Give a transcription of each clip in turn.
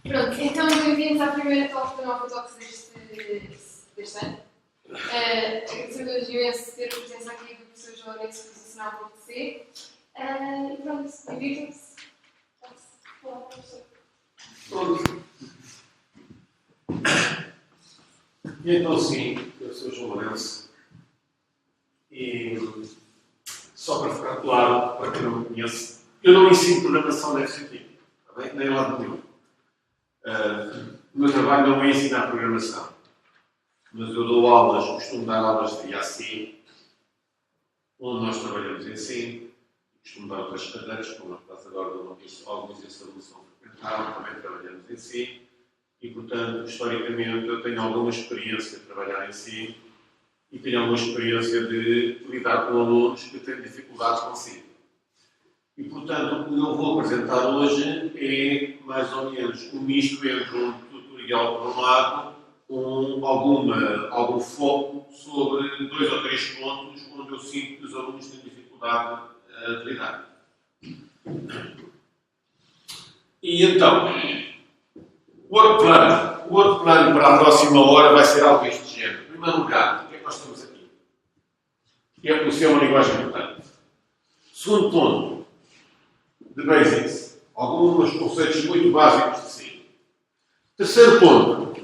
Pronto, então bem-vindos à primeira Talk da Nova Talks deste ano. Agradecemos imenso ter a presença aqui do professor João Alex, profissional do PC. E pronto, divirtam-se. Olá, professor. Pronto. E então sim, eu sou João Lourenço e só para ficar claro, para quem não me conhece, eu não ensino programação nesse sentido, está bem? Nem lado nenhum. O meu trabalho não é ensinar programação, mas eu dou aulas, costumo dar aulas de IAC, onde nós trabalhamos em si, costumo dar outras cadeiras, como no caso agora do alguns dessa evolução frequental, também trabalhamos em si. E, portanto, historicamente, eu tenho alguma experiência de trabalhar em si e tenho alguma experiência de lidar com alunos que têm dificuldades consigo. E, portanto, o que eu vou apresentar hoje é, mais ou menos, um misto entre um tutorial por um lado, com algum foco sobre 2 ou 3 pontos onde eu sinto que os alunos têm dificuldade de lidar. E, então... O outro plano para a próxima hora vai ser algo deste género. Em primeiro lugar, o que é que nós temos aqui? O C é uma linguagem importante. Segundo ponto, de basics. Alguns conceitos muito básicos de C. Terceiro ponto,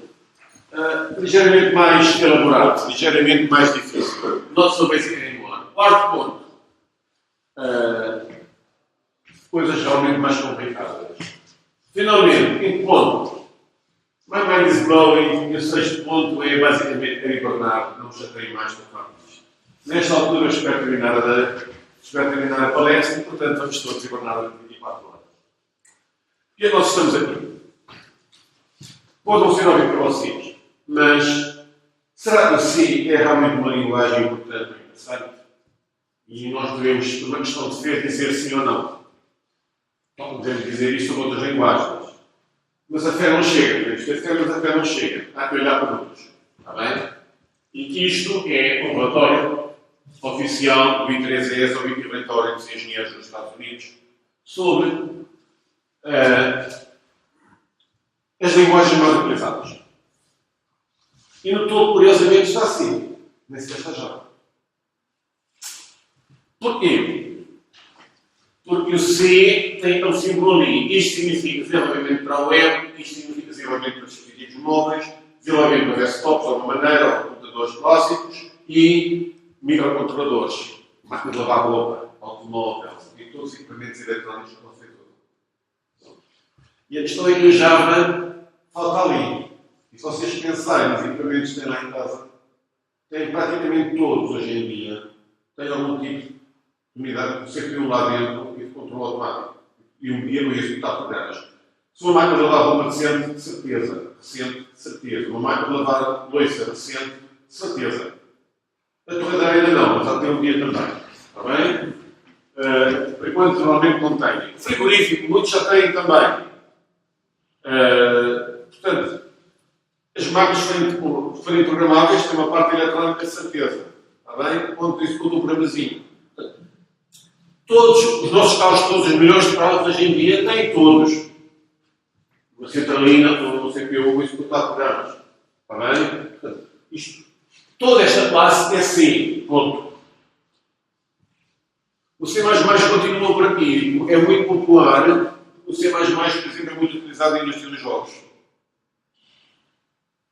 ligeiramente mais elaborado, ligeiramente mais difícil. Not so basic anymore. Quarto ponto, coisas realmente mais complicadas. Finalmente, quinto ponto, My mind is blowing, e o sexto ponto é basicamente Harry Bernardo, não me chateio mais com a disto. Nesta altura espero terminar a palestra e, portanto, vamos todos hibernar 24 horas. E nós estamos aqui. Pode não ser óbvio para vocês, mas será que o C é realmente uma linguagem importante ou interessante? E nós devemos, por uma questão de fé, dizer sim ou não. Não podemos dizer isso sobre outras linguagens. Mas a fé não chega. Temos ter fé, mas a fé não chega. Há que olhar para números. Está bem? E que isto é um relatório oficial do I3ES, ou Interventório dos Engenheiros dos Estados Unidos, sobre as linguagens mais utilizadas. E no topo, curiosamente, está assim. Nem sequer está já. Porquê? Porque o C tem um símbolo ali. Isto significa desenvolvimento para a web, isto significa desenvolvimento para dispositivos móveis, desenvolvimento para desktops, de alguma maneira, ou computadores clássicos e microcontroladores, máquina de lavar roupa, automóvel, e todos os equipamentos eletrónicos que não sei tudo. E a questão é que o Java falta ali. E se vocês pensarem nos equipamentos que têm lá em casa, têm praticamente todos hoje em dia, têm algum tipo de unidade, você tem um lá dentro e de controle automático. E um dia não ia executar programas. Se uma máquina de lavar roupa recente, de certeza. Recente, de certeza. Uma máquina de lavar louça recente, de certeza. A torradeira ainda não, mas já tem um dia também. Está bem? Por enquanto, normalmente não tem. O frigorífico, muitos já têm também. Portanto, as máquinas forem programáveis, têm uma parte eletrónica de certeza. Está bem? Onde isso tudo um programazinho. Todos os nossos carros, todos os milhões de carros hoje em dia, têm todos uma centralina ou um CPU executar programas. Está bem? Portanto, toda esta classe é C. Ponto. O C++ continua por aqui. É muito popular. O C++, por exemplo, é muito utilizado na indústria dos jogos.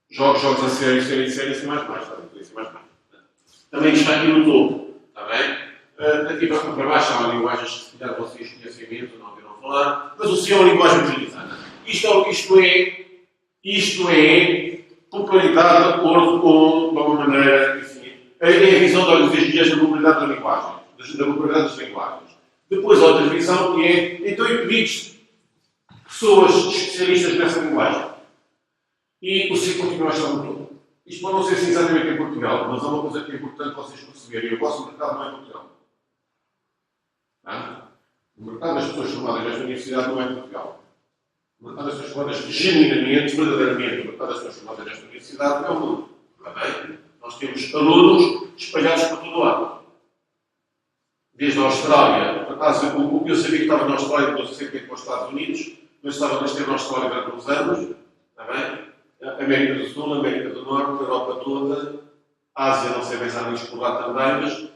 Jogos a série, C++. Também está aqui no topo. Está bem? Aqui para baixo há linguagens que se calhar vocês conhecem menos ou não ouviram falar, mas o C é uma linguagem utilizada. Isto é popularidade de acordo com, de alguma maneira, enfim, a visão dos engenheiros da popularidade da linguagem, da popularidade das linguagens. Depois a outra visão que é, então, impedidos pessoas especialistas nessa linguagem. E o C continua a estar no topo. Isto pode não ser assim exatamente em Portugal, mas há uma coisa que é importante vocês perceberem. O vosso mercado não é Portugal. O mercado das pessoas formadas nesta universidade não é Portugal. O mercado das pessoas formadas genuinamente, verdadeiramente, o mercado das pessoas formadas nesta universidade é o mundo. Está bem? Nós temos alunos espalhados por todo o lado. Desde a Austrália, por acaso, o que eu sabia que estava na Austrália, depois sempre para os Estados Unidos, mas tem a nossa história durante uns anos, está bem? América do Sul, América do Norte, Europa toda, Ásia, não sei bem se há muitos por lá também, mas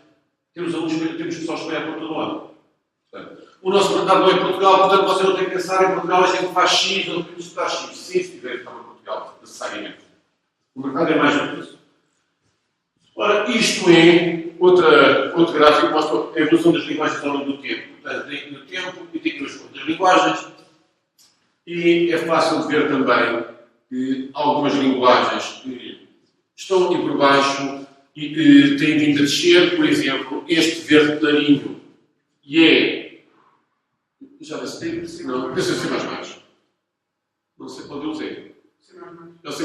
temos pessoas que espalhar por todo o lado. Portanto, o nosso mercado não é Portugal, portanto você não tem que pensar em Portugal, a gente faz X, não temos que estar X. Sim, se tiver que estar em Portugal, necessariamente. O mercado é mais do que isso. Ora, isto é outro gráfico que mostra a evolução das linguagens ao longo do tempo. Portanto, tem no tempo e tem as outras linguagens. E é fácil de ver também que algumas linguagens que estão aqui por baixo e que têm vindo a descer, por exemplo, este verde clarinho, e é. Já vai ser assim, não, pensa ser mais. Não sei quando eu usei. É o C++.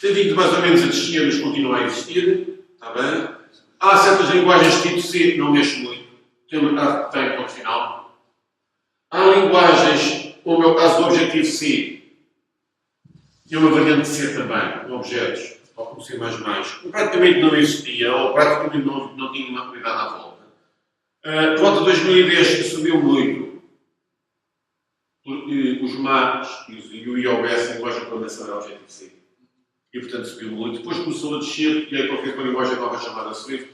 Tem vindo mais ou menos a descer, mas continua a existir. Está bem? Há certas linguagens tipo C, não mexe muito. Tem um mercado que tem ponto final. Há linguagens, como é o caso do Objective-C, que é uma variante C também, com objetos, ou com C++, que praticamente não existia, ou praticamente não tinha uma qualidade à volta. Por volta de 2010 que subiu muito, porque os MAPs e o iOS, a linguagem de programação era Objective-C. E, portanto, subiu muito. Depois começou a descer, e aí qualquer uma linguagem nova chamada Swift.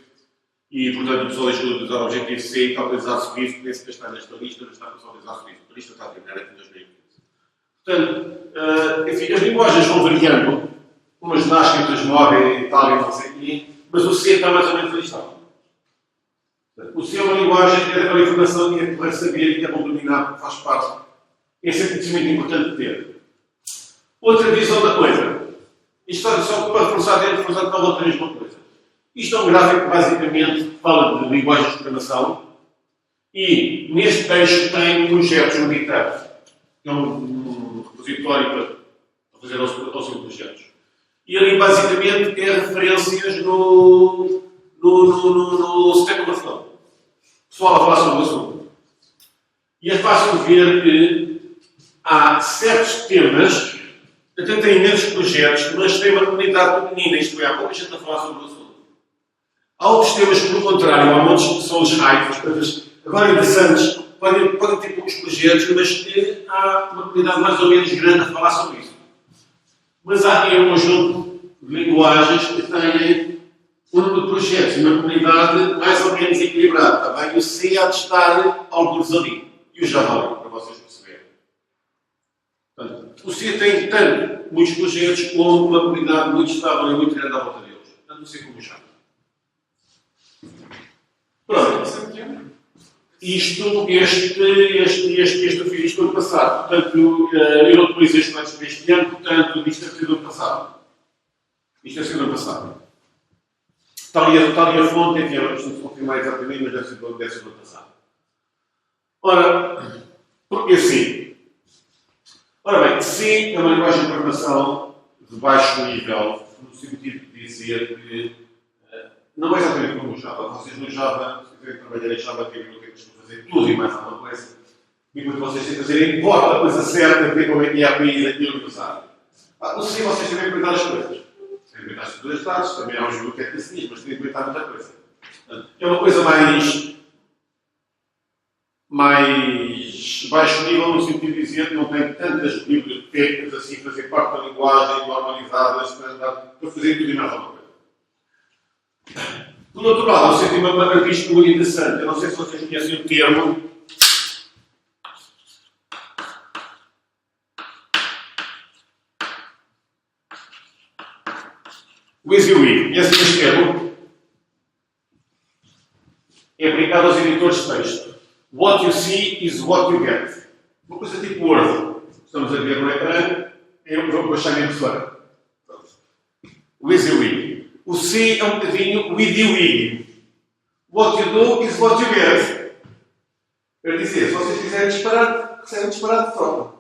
E, portanto, o pessoal deixou de usar Objective-C e está a utilizar Swift, nem sequer está nesta lista, mas está a utilizar Swift. A lista está a terminar aqui em 2015. Portanto, enfim, as linguagens vão variando. Umas nascem, outras morrem e tal, e não sei o quê. Mas o C está mais ou menos listado. O C é uma linguagem que é aquela informação que é correto saber e que é bom dominar, porque faz parte. Esse é conhecimento importante ter. Outra visão da coisa. Isto está só para reforçar dentro, reforçar para outra mesma coisa. Isto é um gráfico que basicamente fala de linguagens de programação e neste texto tem projetos no GitHub. É um repositório para fazer aos seus projetos. E ali basicamente é referências no Stack Overflow. O pessoal a falar sobre o assunto. E é fácil ver que há certos temas, até tem imensos projetos, mas tem uma comunidade pequenina, isto é, há pouca gente a falar sobre o assunto. Há outros temas que, pelo contrário, há muitos que são os hypes, coisas agora interessantes, podem ter poucos projetos, mas que há uma comunidade mais ou menos grande a falar sobre isso. Mas há aqui um conjunto de linguagens que têm um número de projetos e uma comunidade mais ou menos equilibrada. Está bem? O C há de estar alguns ali. E o Java ali, para vocês perceberem. Portanto, o C tem tanto muitos projetos como uma comunidade muito estável e muito grande à volta deles. Tanto o C como o Java. Pronto. Este eu fiz isto ano passado. Portanto, eu não depois este antes deste ano, portanto, isto deve ser do ano passado. Isto deve ser do ano passado. Está ali a fonte, enfim, vamos confirmar exatamente, mas deve ser do ano passado. Ora, porquê C? Ora bem, C é uma linguagem de programação de baixo nível, no sentido de dizer que não é exatamente como o Java. Vocês no Java, se quiserem trabalhar em Java, têm que fazer tudo e mais alguma coisa. E quando vocês têm que fazer, importa a coisa certa, ver como é que é a API daquilo que usar. No C vocês têm que implementar as coisas. Têm que implementar as estruturas de dados, também há um jogo que é assim, mas têm que implementar muita coisa. É uma coisa mais baixo nível, no sentido de dizer que não tem tantas bibliotecas assim, fazer parte da linguagem, normalizadas, para fazer tudo e mais alguma coisa. Por outro lado, você tem uma característica muito interessante. Eu não sei se vocês conhecem o termo WYSIWYG. Conhecem este termo? É aplicado aos editores de texto. What you see is what you get. Uma coisa tipo Word. Estamos a ver no ecrã. Eu vou baixar a impressora. WYSIWYG. O C é um bocadinho WYDIWYG. What you do is what you get. Quer dizer, se vocês quiserem disparar, recebem disparado de troca.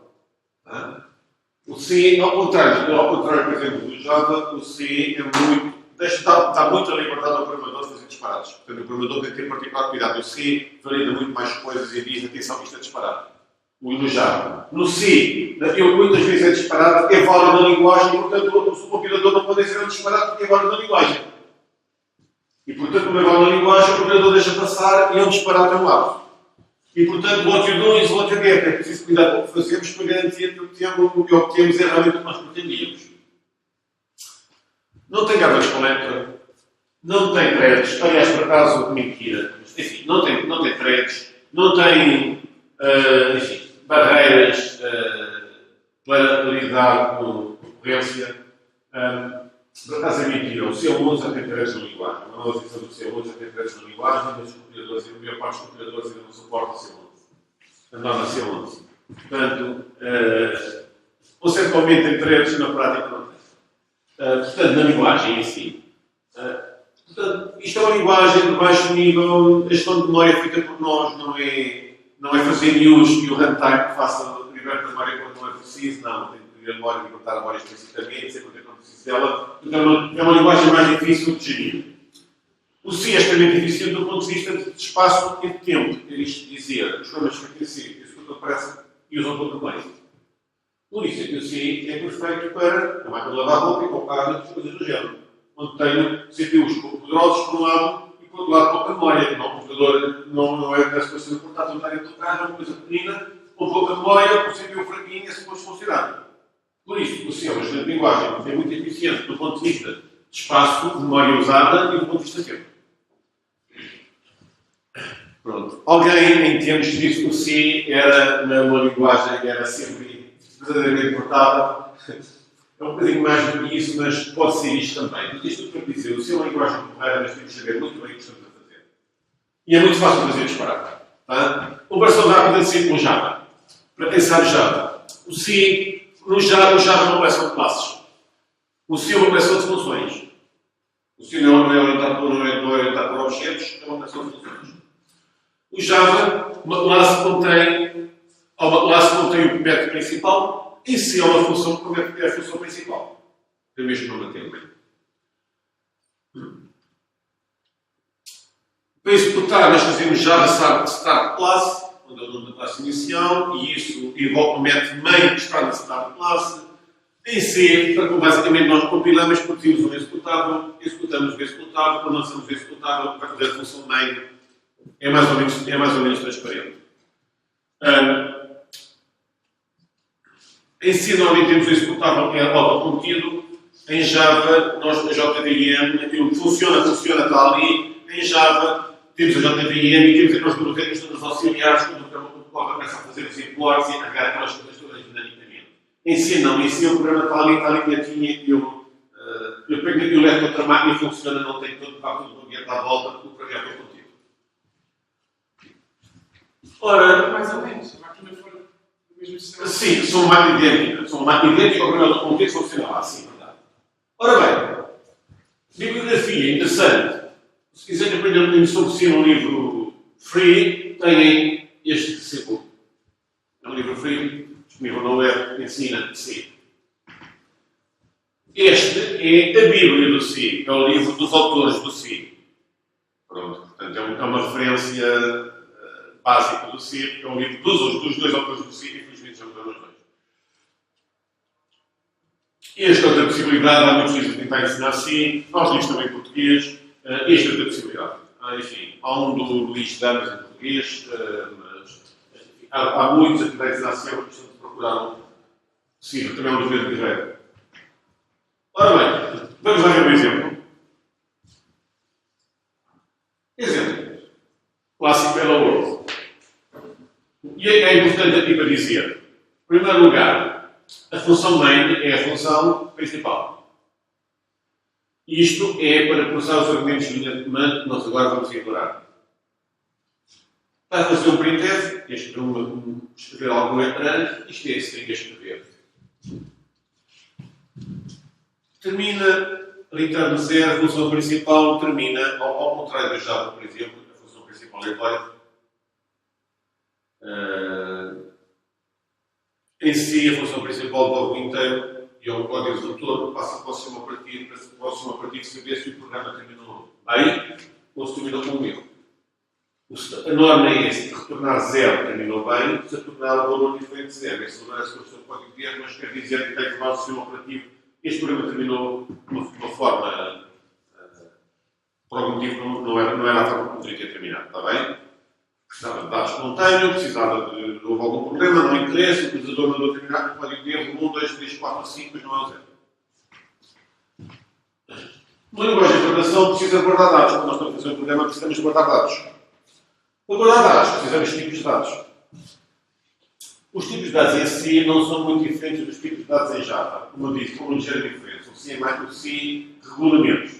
O C, ao contrário, por exemplo, do Java, o C é muito. Está muito a liberdade ao programador de fazer disparados. Portanto, o programador tem que ter particular cuidado. O C valida muito mais coisas e diz: atenção, isto é disparado. No Java. No C, eu muitas vezes é disparado, é válido na linguagem, portanto, o compilador não pode ser um disparado porque é válido na linguagem. E, portanto, como é válido na linguagem, o compilador deixa passar e é um disparado a um lado. E, portanto, what you do is what you get. É preciso cuidar com o que fazemos para garantir que o que obtemos é realmente o que nós pretendíamos. Não tem gabas com letra, não tem threads, aliás, por acaso, mentira. Enfim, não tem threads, não tem, enfim, barreiras para lidar com concorrência. Por acaso é mentira. O C11 tem threads na linguagem. A nova edição do C11 tem threads na linguagem, mas os compiladores, a maior parte dos compiladores ainda não suporta C11. A nova C11. Portanto, conceptualmente tem threads, na prática não tem. Portanto, na linguagem em si. Portanto, isto é uma linguagem de baixo nível, a gestão de memória é feita por nós, não é fazer news e o runtime que faça liberar a memória quando não é preciso, não. Tem que ter a memória e libertar a memória explicitamente, sempre quando não preciso dela. Então, é uma linguagem mais difícil de gerir. O C é extremamente difícil do ponto de vista de espaço e de tempo. É isto de dizer, os programas que C, isso que aparece e usam todo o meio. Por isso é que o C é perfeito para a máquina de lavar roupa e colocar coisas do género. Onde tenho CPUs poderosos por um lado e por outro lado pouca memória. O computador não é dessa coisa portátil, está dentro do carro, é uma coisa pequenina, com pouca memória, com CPU fraquinho, é suposto funcionar. Por isso, o C é uma excelente linguagem, é muito eficiente do ponto de vista de espaço, de memória usada e do ponto de vista de tempo. Pronto. Alguém, em termos disso, o C era uma linguagem que era sempre verdadeiramente portável. É um bocadinho mais do que isso, mas pode ser isto também. Mas isto para dizer, o C é uma linguagem correta, mas temos de saber muito bem o que estamos a fazer. E é muito fácil fazer disparar. Tá? Comparação rápida de C com Java. Para quem sabe Java. O C, no Java é uma coleção de classes. O C é uma coleção de funções. O C não é orientado por objetos, é uma coleção de funções. O Java, uma classe contém o método principal e C é uma função que é a função principal. É o mesmo nome até. Para executar, nós fazemos Java start class, onde é o nome da classe inicial, e isso envolve o método main que está na start class. Em C, portanto, basicamente nós compilamos, produzimos um executável, executamos o executável, quando lançamos o executável, vai fazer a função main. É mais ou menos transparente. Em C, normalmente temos o executável que é autocontido. Em Java, nós na JVM, aquilo funciona, está ali. Em Java, temos a JVM e temos as nossas questões auxiliares, quando o programa começa a fazer os imports e a carregar aquelas coisas todas dinamicamente. Em C, não. Em C, o programa está ali quietinho e eu pego aquilo, levo outra máquina e funciona, não tem todo o ambiente à volta, porque o programa é contido. Ora, mais ou menos, a máquina for do mesmo sistema. Sim, são uma máquina idêntica. São uma máquina idêntica, o programa do contido funcionava assim, verdade. Ora bem, bibliografia interessante. Se quiserem aprender um bocadinho sobre C num livro free, têm este C-Book. É um livro free, disponível na web, ensina C. Este é a Bíblia do C, é o livro dos autores do C. Pronto, portanto, é uma referência básica do C, porque é um livro dos dois autores do C, e infelizmente já mudaram os dois. Esta é outra possibilidade, há muitos livros que tentam ensinar C, nós lemos também em português, esta é outra possibilidade. Enfim, há um do Luís Damas em português, mas enfim, há muitos a tentar ensinar C, é uma questão de procurar um possível, também é um dever de direito. Ora bem, vamos lá ver um exemplo. Exemplo. Clássico Hello World. E é importante aqui para dizer, em primeiro lugar, a função main é a função principal. Isto é para processar os argumentos de linha de comando que nós agora vamos ignorar. Está a fazer um printf, escrever algum ecrã, isto é string a escrever. Termina, return 0, a função principal termina, ao contrário do Java, por exemplo, a função principal é void. Em si, a função principal do algo inteiro e é o código executor passa para o sistema operativo para o sistema operativo saber se o programa terminou bem ou se terminou com um erro. A norma é esta, retornar 0 terminou bem, se retornar um valor diferente de 0. Esse valor é sobre o seu código de erro, mas quer dizer que tem que informar o sistema operativo este programa terminou de uma forma, por algum motivo, não era a forma como teria que terminar, está bem? Precisava de dados que não tenho, precisava de houve algum problema, não interessa, o utilizador mandou terminar com o código de erro 1, 2, 3, 4, 5, mas não é o 0. Uma linguagem de programação precisa guardar dados. Quando nós estamos a fazer um programa, precisamos de guardar dados. Para guardar dados, precisamos de tipos de dados. Os tipos de dados em si não são muito diferentes dos tipos de dados em Java. Como eu disse, com uma ligeira diferença. O C é mais o C regulamentos.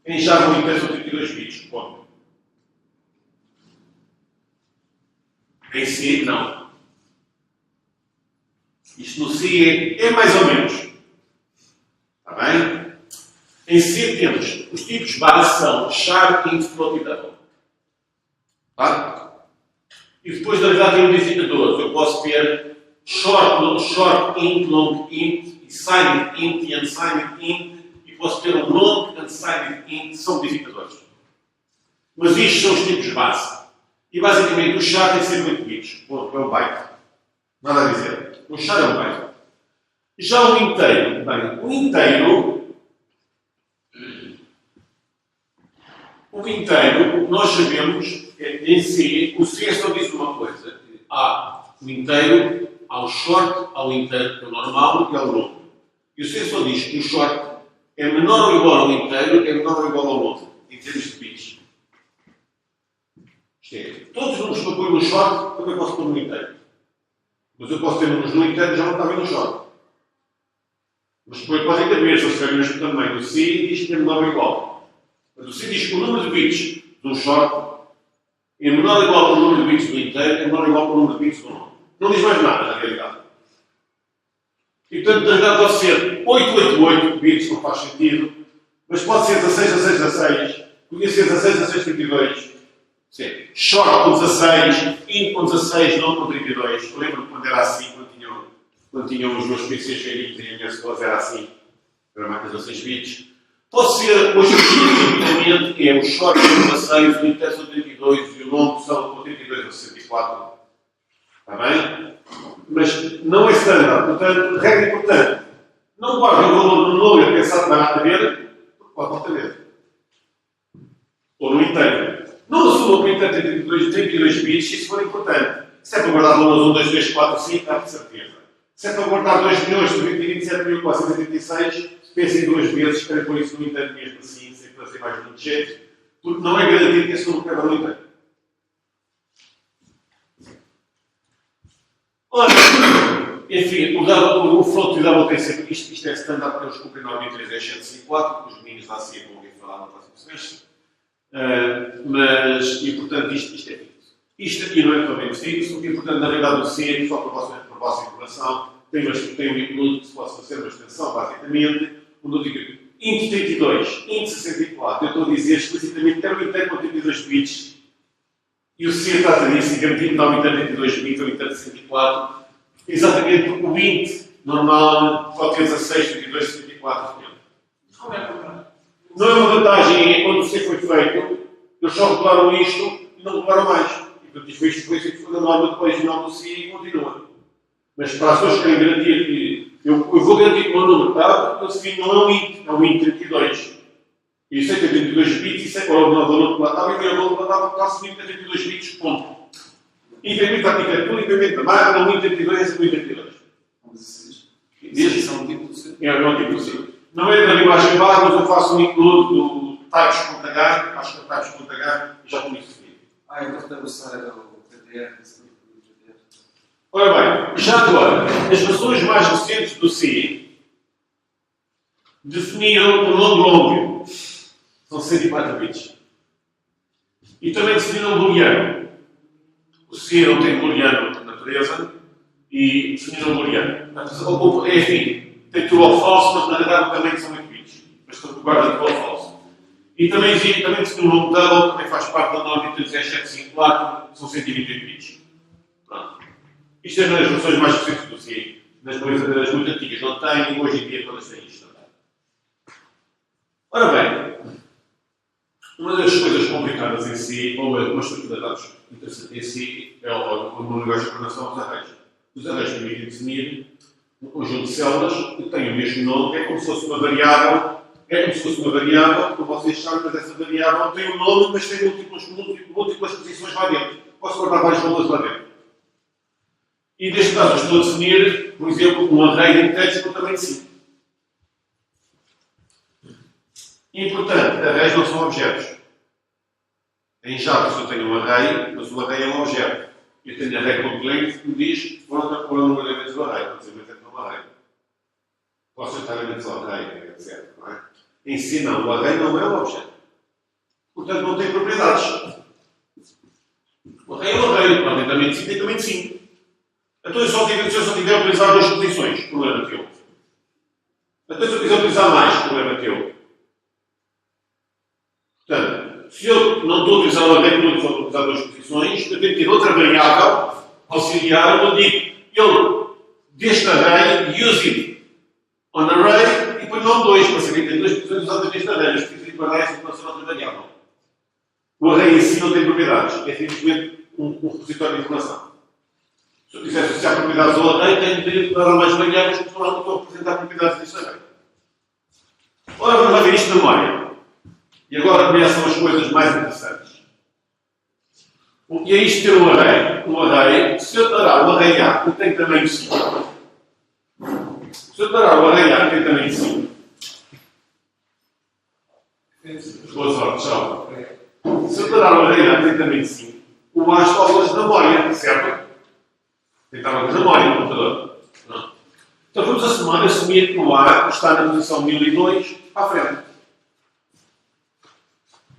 Em Java o inteiro são 32 bits. Ponto. Em C, não. Isto no C é mais ou menos. Está bem? Em C temos os tipos base são char, int, float e double. Tá? E depois, na verdade, tem modificadores. Eu posso ter short int, long int, e signed int e unsigned int, e posso ter um long e unsigned int, são modificadores. Mas isto são os tipos base. E basicamente o char tem sempre 8 bits. É um byte. Nada a dizer. O char é um byte. Já o inteiro. Bem, o inteiro, nós sabemos, em si, o C só diz uma coisa. Há o inteiro, há o short, há o inteiro que é o normal e há o longo. E o C só diz que o short é menor ou igual ao inteiro, é menor ou igual ao longo, em termos de bits. Todos os números que eu ponho no short, também posso pôr no inteiro. Mas eu posso ter números no inteiro e já não está bem no short. Mas depois podem caber, se eu estiver mesmo tamanho do C, diz que é menor ou igual. Mas o C diz que o número de bits de um short é menor ou igual ao número de bits do inteiro, é menor ou igual ao número de bits do longo. Não diz mais nada, na realidade. E, portanto, na realidade pode ser 888 bits, não faz sentido, mas pode ser 16, 16, 16, podia ser 16, 16, 32. Sim. Short com 16, int com 16, não com 32. Eu lembro-me quando era assim, quando tinham os meus PCs cheirinhos e a minha escola era assim, era máquina de 16 bits. Pode ser, hoje tipicamente, é o short com 16, o inteiro são 32 e o longo são com 32 a 64. Está bem? Mas não é standard. Portanto, regra importante. Não guardem o valor no logo a pensar que vai lá ver, porque pode não ter. Ou no inteiro. Não assumam que o inteiro tem 32 bits, isso for importante. Se é para guardar valores 1, 2, 3, 4, 5, dá de certeza. Se é para guardar 2.027.436, pensem duas vezes, esperem por isso no inteiro mesmo assim, sem fazer mais muito jeito, porque não é garantido que esse número quebra no inteiro. Ora, enfim, o float e o double tem sempre isto é standard para eles cumprem normalmente 3 excetos e 4, os meninos lá se vão ouvir falar no próximo semestre. Mas, e portanto, isto é fixo. Isto aqui não é totalmente fixo, e portanto, na realidade, o C, só para a vossa informação, tem um include que se possa fazer uma extensão, basicamente, onde eu digo int 32, int 64, eu estou a dizer explicitamente que é o inteiro com 32 bits, e o C está a dizer isso, garantindo que dá o inteiro 32 bits ou inteiro 64, exatamente porque o int normal pode ter 16, 32, 64. Como é que não é uma vantagem, é quando o C foi feito, eles só regularam isto e não regularam mais. E portanto, isto foi a norma depois original do C e continua. Mas para as pessoas que querem garantir que eu vou garantir que o meu número está, o seguinte não é um int, é um int 32. E isso é 32 bits, isso é qual é o valor que lá estava, e o valor que lá estava está a 32 bits, ponto. Incremento da arquitetura, incremento da máquina, um int 32 é 32. Desde são um tipo do C. É um tipo do C. Não é da linguagem base, mas eu faço um include do types.h, acho que é types.h, e já com isso definido. Então deve usar o TTR. Ora bem, já agora, as versões mais recentes do C definiram o long. São 104 bits. E também definiram o booleano. O C não tem booleano por natureza e definiram o booleano. Enfim, tem true ou false, mas na realidade também são 8 bits. Mas guarda true ou false. E também definiu o long double, também faz parte da norma 33754, são 128 bits. Pronto. Isto é uma das versões mais recentes do C. Nas muito antigas não tem, hoje em dia todas têm isto também. Ora bem, uma das coisas complicadas em si, ou uma estrutura de dados interessante em si, é uma linguagem de programação dos arrays. Os arrays permitem definir um conjunto de células que têm o mesmo nome, é como se fosse uma variável é como se fosse uma variável, como vocês sabem, mas essa variável tem um nome, mas tem múltiplas posições lá dentro. Posso guardar vários valores lá dentro. E neste caso, eu estou a definir, por exemplo, um array de inteiros com tamanho 5. Importante, arrays não são objetos. Em Java, se eu tenho um array, mas o array é um objeto. Eu tenho array.length que me diz qual é o número de elementos do array. Por exemplo, eu tenho um array. Posso tentar elementos do array, etc. Não é? Em si, não. O array não é um objeto. Portanto, não tem propriedades. O array é um array. Não tem tamanho 5, tem tamanho 5. Então, se eu só tiver a utilizar duas posições, problema teu. Então, se eu quiser utilizar mais, problema teu. Portanto, se eu não estou a utilizar o array, não estou a utilizar duas posições, eu tenho que ter outra variável auxiliar, onde eu digo, eu, deste array, use it on array, e depois não 2, para saber que tem duas posições usadas neste array, mas preciso de guardar essa informação na outra variável. O array em si não tem propriedades, é simplesmente um repositório de informação. Se eu quiser associar propriedades ao array, tenho de dar mais variáveis que estão a representar propriedades deste array. Ora, vamos lá ver isto na memória. E agora começam as coisas mais interessantes. E é isto ter um array. Um array, se eu declarar o array A que tem tamanho 5, se eu declarar o array A que tem tamanho 5, boa sorte, tchau. Se eu declarar o array A que tem tamanho 5, o A está aos da memória, certo? Estava com a memória no computador. Não. Então vamos assumir que o A está na posição 1002 à frente.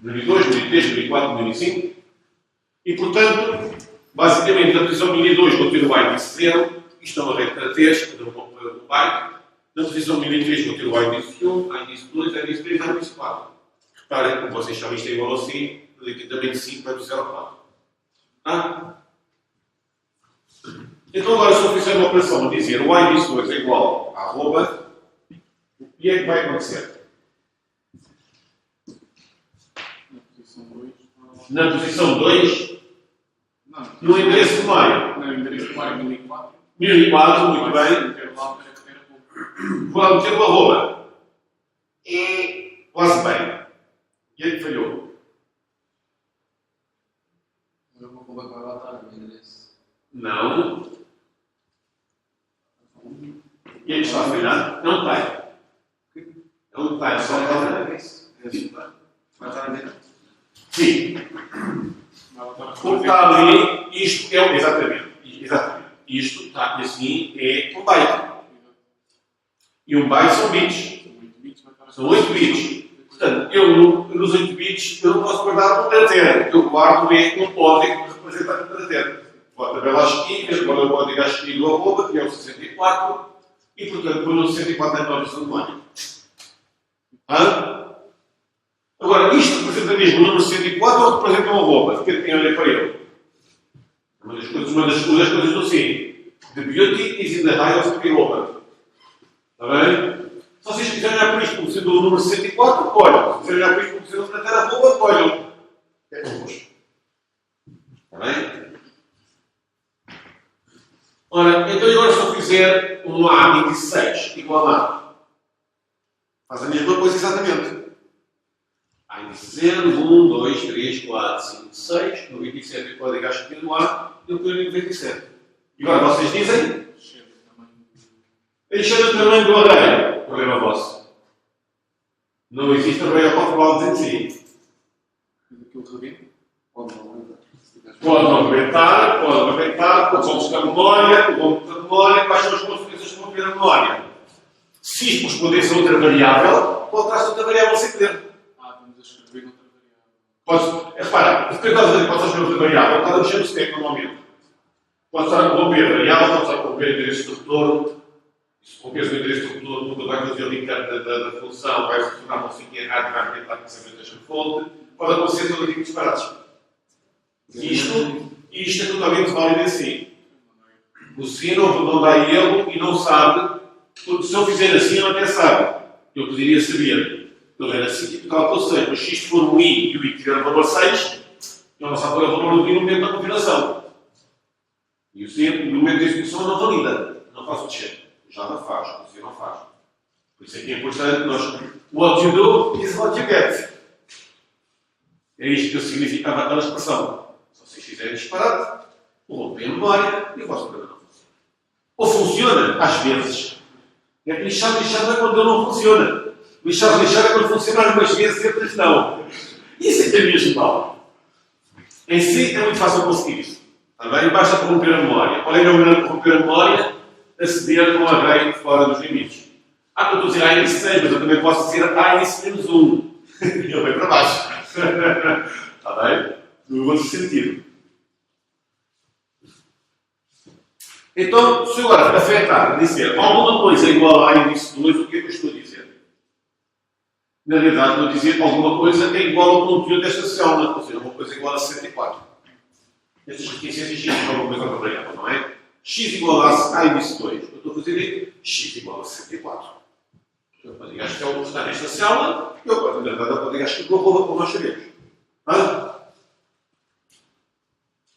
1002, 1003, 1004, 1005. E, portanto, basicamente, na posição 1002 vou ter o A índice 0. Isto é uma array de caracteres, do byte. Na posição 1003 vou ter o A índice 1, A índice 2, A índice 3, A índice 4. Reparem, como vocês sabem, isto é igual ao C, daqui também de 5 vai do 0 ao 4. Ah? Então, agora, se eu fizer uma operação a dizer o A índice 2 é igual a arroba, o que é que vai acontecer? Na posição 2, no endereço de meio. No endereço de meio, 1004. 1004, muito bem. Vou meter o arroba. E quase bem. E aí falhou. O arroba vai voltar no endereço. Não. E aí está a falhar? Não tem. Não tem, só está. Vai estar a ver? Sim. Porque está ali, isto é exatamente. Isto está assim, é um byte. E um byte são bits. São 8 bits. Portanto, eu nos 8 bits eu não posso guardar um caractere. Eu guardo um código que representa um caractere. Vou a tabela ASCII, guardo o código ASCII do arroba, que é o 64, e portanto põe o 64 na nossa memória. Agora, isto representa mesmo o número 64 ou representa um arroba? Depende de quem olha para ele. Uma das coisas do sim. The beauty is in the high of the arroba. Está bem? Se vocês quiserem olhar para isto como sendo o número 64, olham. Se quiserem olhar para isto como sendo o caractere arroba, olham. É convosco. Está bem? Ora, então agora se eu fizer um A índice 6 igual a faz a mesma coisa exatamente. A índice 0, 1, 2, 3, 4, 5, 6, 97 eu código acho que tem no A, eu ponho 97. E agora vocês dizem? Encher o tamanho do array. Problema vosso. Não existe array of bounds em si. Aquilo rebenta? Pode não rebentar. Pode não rebentar, pode buscar memória, quais são as consequências que vão ter a memória. Se isto respondesse a outra variável, pode dar-se outra variável sem querer. Vamos a escrever outra variável. Repara, o que estás a dizer que podes escrever outra variável, está a mexer no stack normalmente. Pode estar a corromper a variável, pode estar a corromper o endereço de retorno. Se corromperes o endereço de retorno, nunca vai fazer o link da função, vai se tornar um fique errado e vai tentar que se deixa de fonte. Pode acontecer todo tipo de disparates. Isto é totalmente válido em si. O si não dá erro e não sabe. Se eu fizer assim, ele até sabe. Eu poderia saber. Ele era assim, tipo cálculo 6. Mas se isto for um i e o i tiver o valor 6, ele não sabe qual é o valor do i no momento da configuração. E o si, no momento da execução, não valida. Não faz o check. Já não faz. O si não faz. Por isso é que é importante nós What you do is what you get. É isto que significava aquela expressão. Se vocês fizerem disparate, rompem a memória e o vosso programa não funciona. Ou funciona, às vezes. É que lixado é quando ele não funciona. Lixado é quando funciona algumas vezes e outras não. Isso é que é mesmo mal. Em si é muito fácil conseguir isso. Também basta corromper a memória. Qual é a maneira de corromper a memória? Aceder com um array fora dos limites. Quando eu estou a dizer índice 6, mas eu também posso dizer índice menos 1. E ele vem para baixo. Está bem? No outro sentido. Então, se eu agora afetar, dizer alguma coisa igual a índice 2, o que é que eu estou a dizer? Na realidade, estou a dizer alguma coisa é igual ao conteúdo desta célula, ou seja, uma coisa igual a 64. Estas reticências x é uma coisa variável, não é? X igual a índice 2. Eu estou a fazer x igual a 64. Eu posso dizer que é o que está nesta célula, eu posso dizer que eu vou como nós sabemos.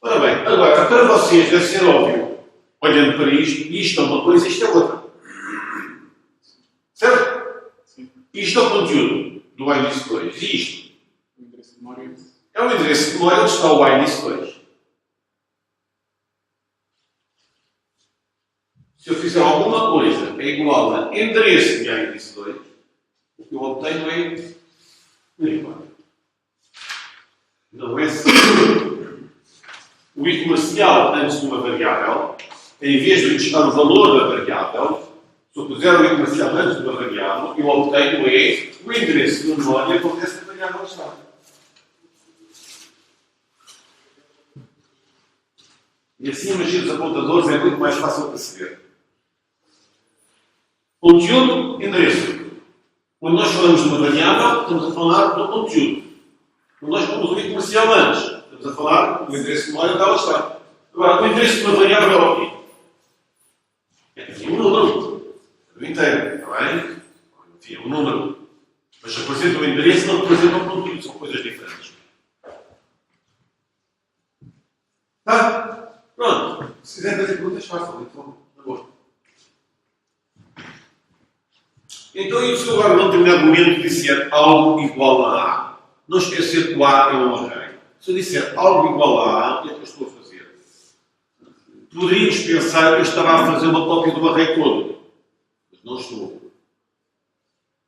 Ora bem, agora, para vocês deve ser óbvio, olhando para isto é uma coisa, isto é outra. Certo? Sim. Isto é o conteúdo do índice 2. E isto? O endereço de memória. É o endereço de memória onde está o índice 2. Se eu fizer alguma coisa que é igual a endereço de índice 2, o que eu obtenho é igual. Não é assim. O i comercial antes de uma variável, em vez de registrar o valor da variável, se eu puser o i comercial antes de uma variável, eu obtenho o endereço de memória onde essa variável está. E assim a magia dos apontadores é muito mais fácil de perceber. Conteúdo, endereço. Quando nós falamos de uma variável, estamos a falar do conteúdo. Quando nós pomos o i comercial antes, estamos a falar do endereço de memória onde ela está. Agora, o endereço de uma variável é o quê? É assim, um número. O inteiro, está bem? Enfim, um número. Mas representa o endereço, não representa o conteúdo. São coisas diferentes. Tá? Pronto. Se quiser fazer perguntas, façam. Então, na boa. Então, e se eu agora, num determinado momento, disser algo igual a A? Não esquecer que o A é um array. Se eu disser algo igual a A, o que é que eu estou a fazer? Poderíamos pensar que eu estava a fazer uma cópia do array todo. Mas não estou.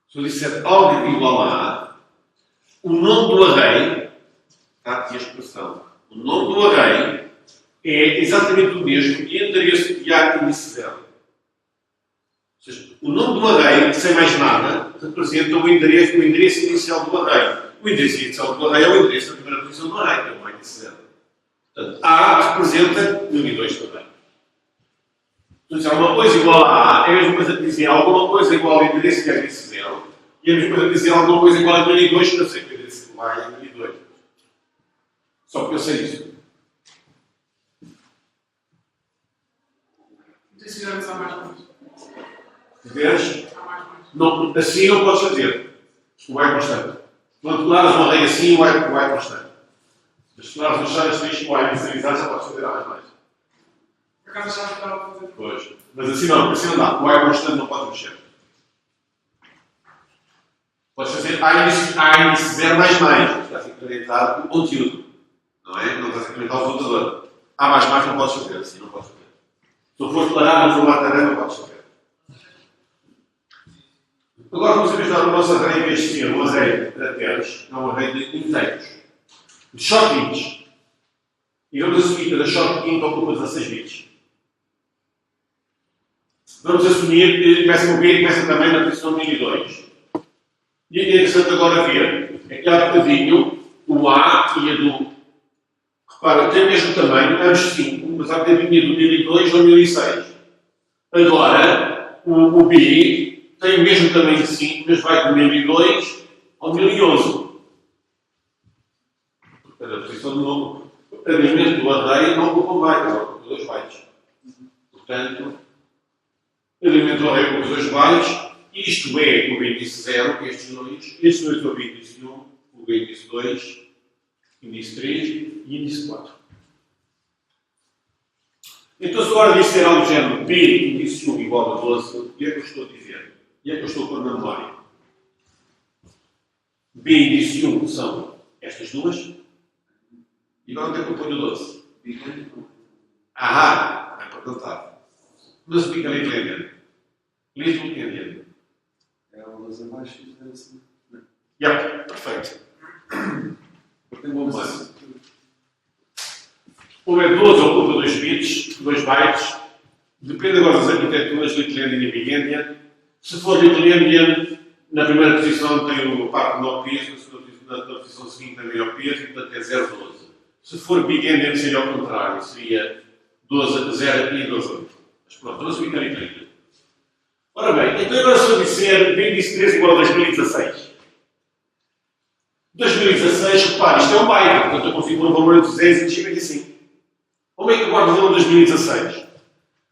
Se eu disser algo igual a A, o nome do array, está aqui a expressão, o nome do array é exatamente o mesmo que o endereço de A índice 0. Ou seja, o nome do array, sem mais nada, representa o endereço inicial do array. O endereço inicial do array é o endereço da primeira posição do array, que é o índice 0. Portanto, A representa 1 e 2 também. Então, se alguma coisa igual a A, é a mesma coisa que dizer alguma coisa igual ao endereço de índice 0, e é a mesma coisa que dizer alguma coisa igual a 1 e 2, que eu sei que o endereço do A é 1 e 2. Só porque eu sei isso. E se fizermos há mais coisas? Veres? Há mais coisas. Não, assim não podes fazer. O A é constante. Quando declaras um array assim, o A é constante. Mas se declaras um chave assim, o A é inicializado, já podes fazer A mais. Por acaso achava que estava a fazer. Pois. Mas assim não dá. O A é constante, não podes mexer. Podes fazer A índice 0 mais mais. Estás a incrementar o conteúdo. Não é? Não estás a incrementar o computador. A mais não podes fazer. Assim não podes fazer. Se eu for declarar no formato array, não podes fazer. Agora vamos imaginar o nosso array, em vez de ser um array de caracteres, é um array de inteiros. De short bits. E vamos assumir que cada short int ocupa 16 bits. Vamos assumir que começa com o B e começa também na posição 1000 e 2. E é interessante agora ver, é que há bocadinho o A e a do... Repara, tem o mesmo tamanho, ambos 5, mas há bocadinho do 1002 ao 1006. Agora, o B tem o mesmo tamanho de 5, mas vai do 1002 ao 1011. Portanto, a posição do elemento do array não ocupa bytes, ocupa 2 bytes. Portanto, o elemento do array ocupa 2 bytes. Isto é o índice 0, estes dois é o índice 1, o índice 2, índice 3 e índice 4. Então, se agora disser algo do género B índice 1 igual a 12, o que é que eu estou a dizer? E é que eu estou a pôr na memória? B índice 1 são estas duas. E agora onde é que eu ponho o 12? Ah, é para cantar. Mas o que é little-endian? Little-endian. É o 12 abaixo e o 12 Yeah, perfeito. Porque tem bom mais. Ou é 12 ocupa 2 bits, 2 bytes. Depende agora das arquiteturas, little-endian e big-endian. Se for little-endian, na primeira posição tem o par de 9 bits, na posição seguinte tem o bits e portanto é 0,12. Se for big-endian seria ao contrário, seria 12, 0 e 12. Mas pronto, vamos ficar little-endian. Ora bem, então agora se eu disser B índice 3 igual a 2016. 2016, repare, isto é um byte, portanto eu configuro o valor entre 0 e 55. Como é que eu guardo o valor de 2016?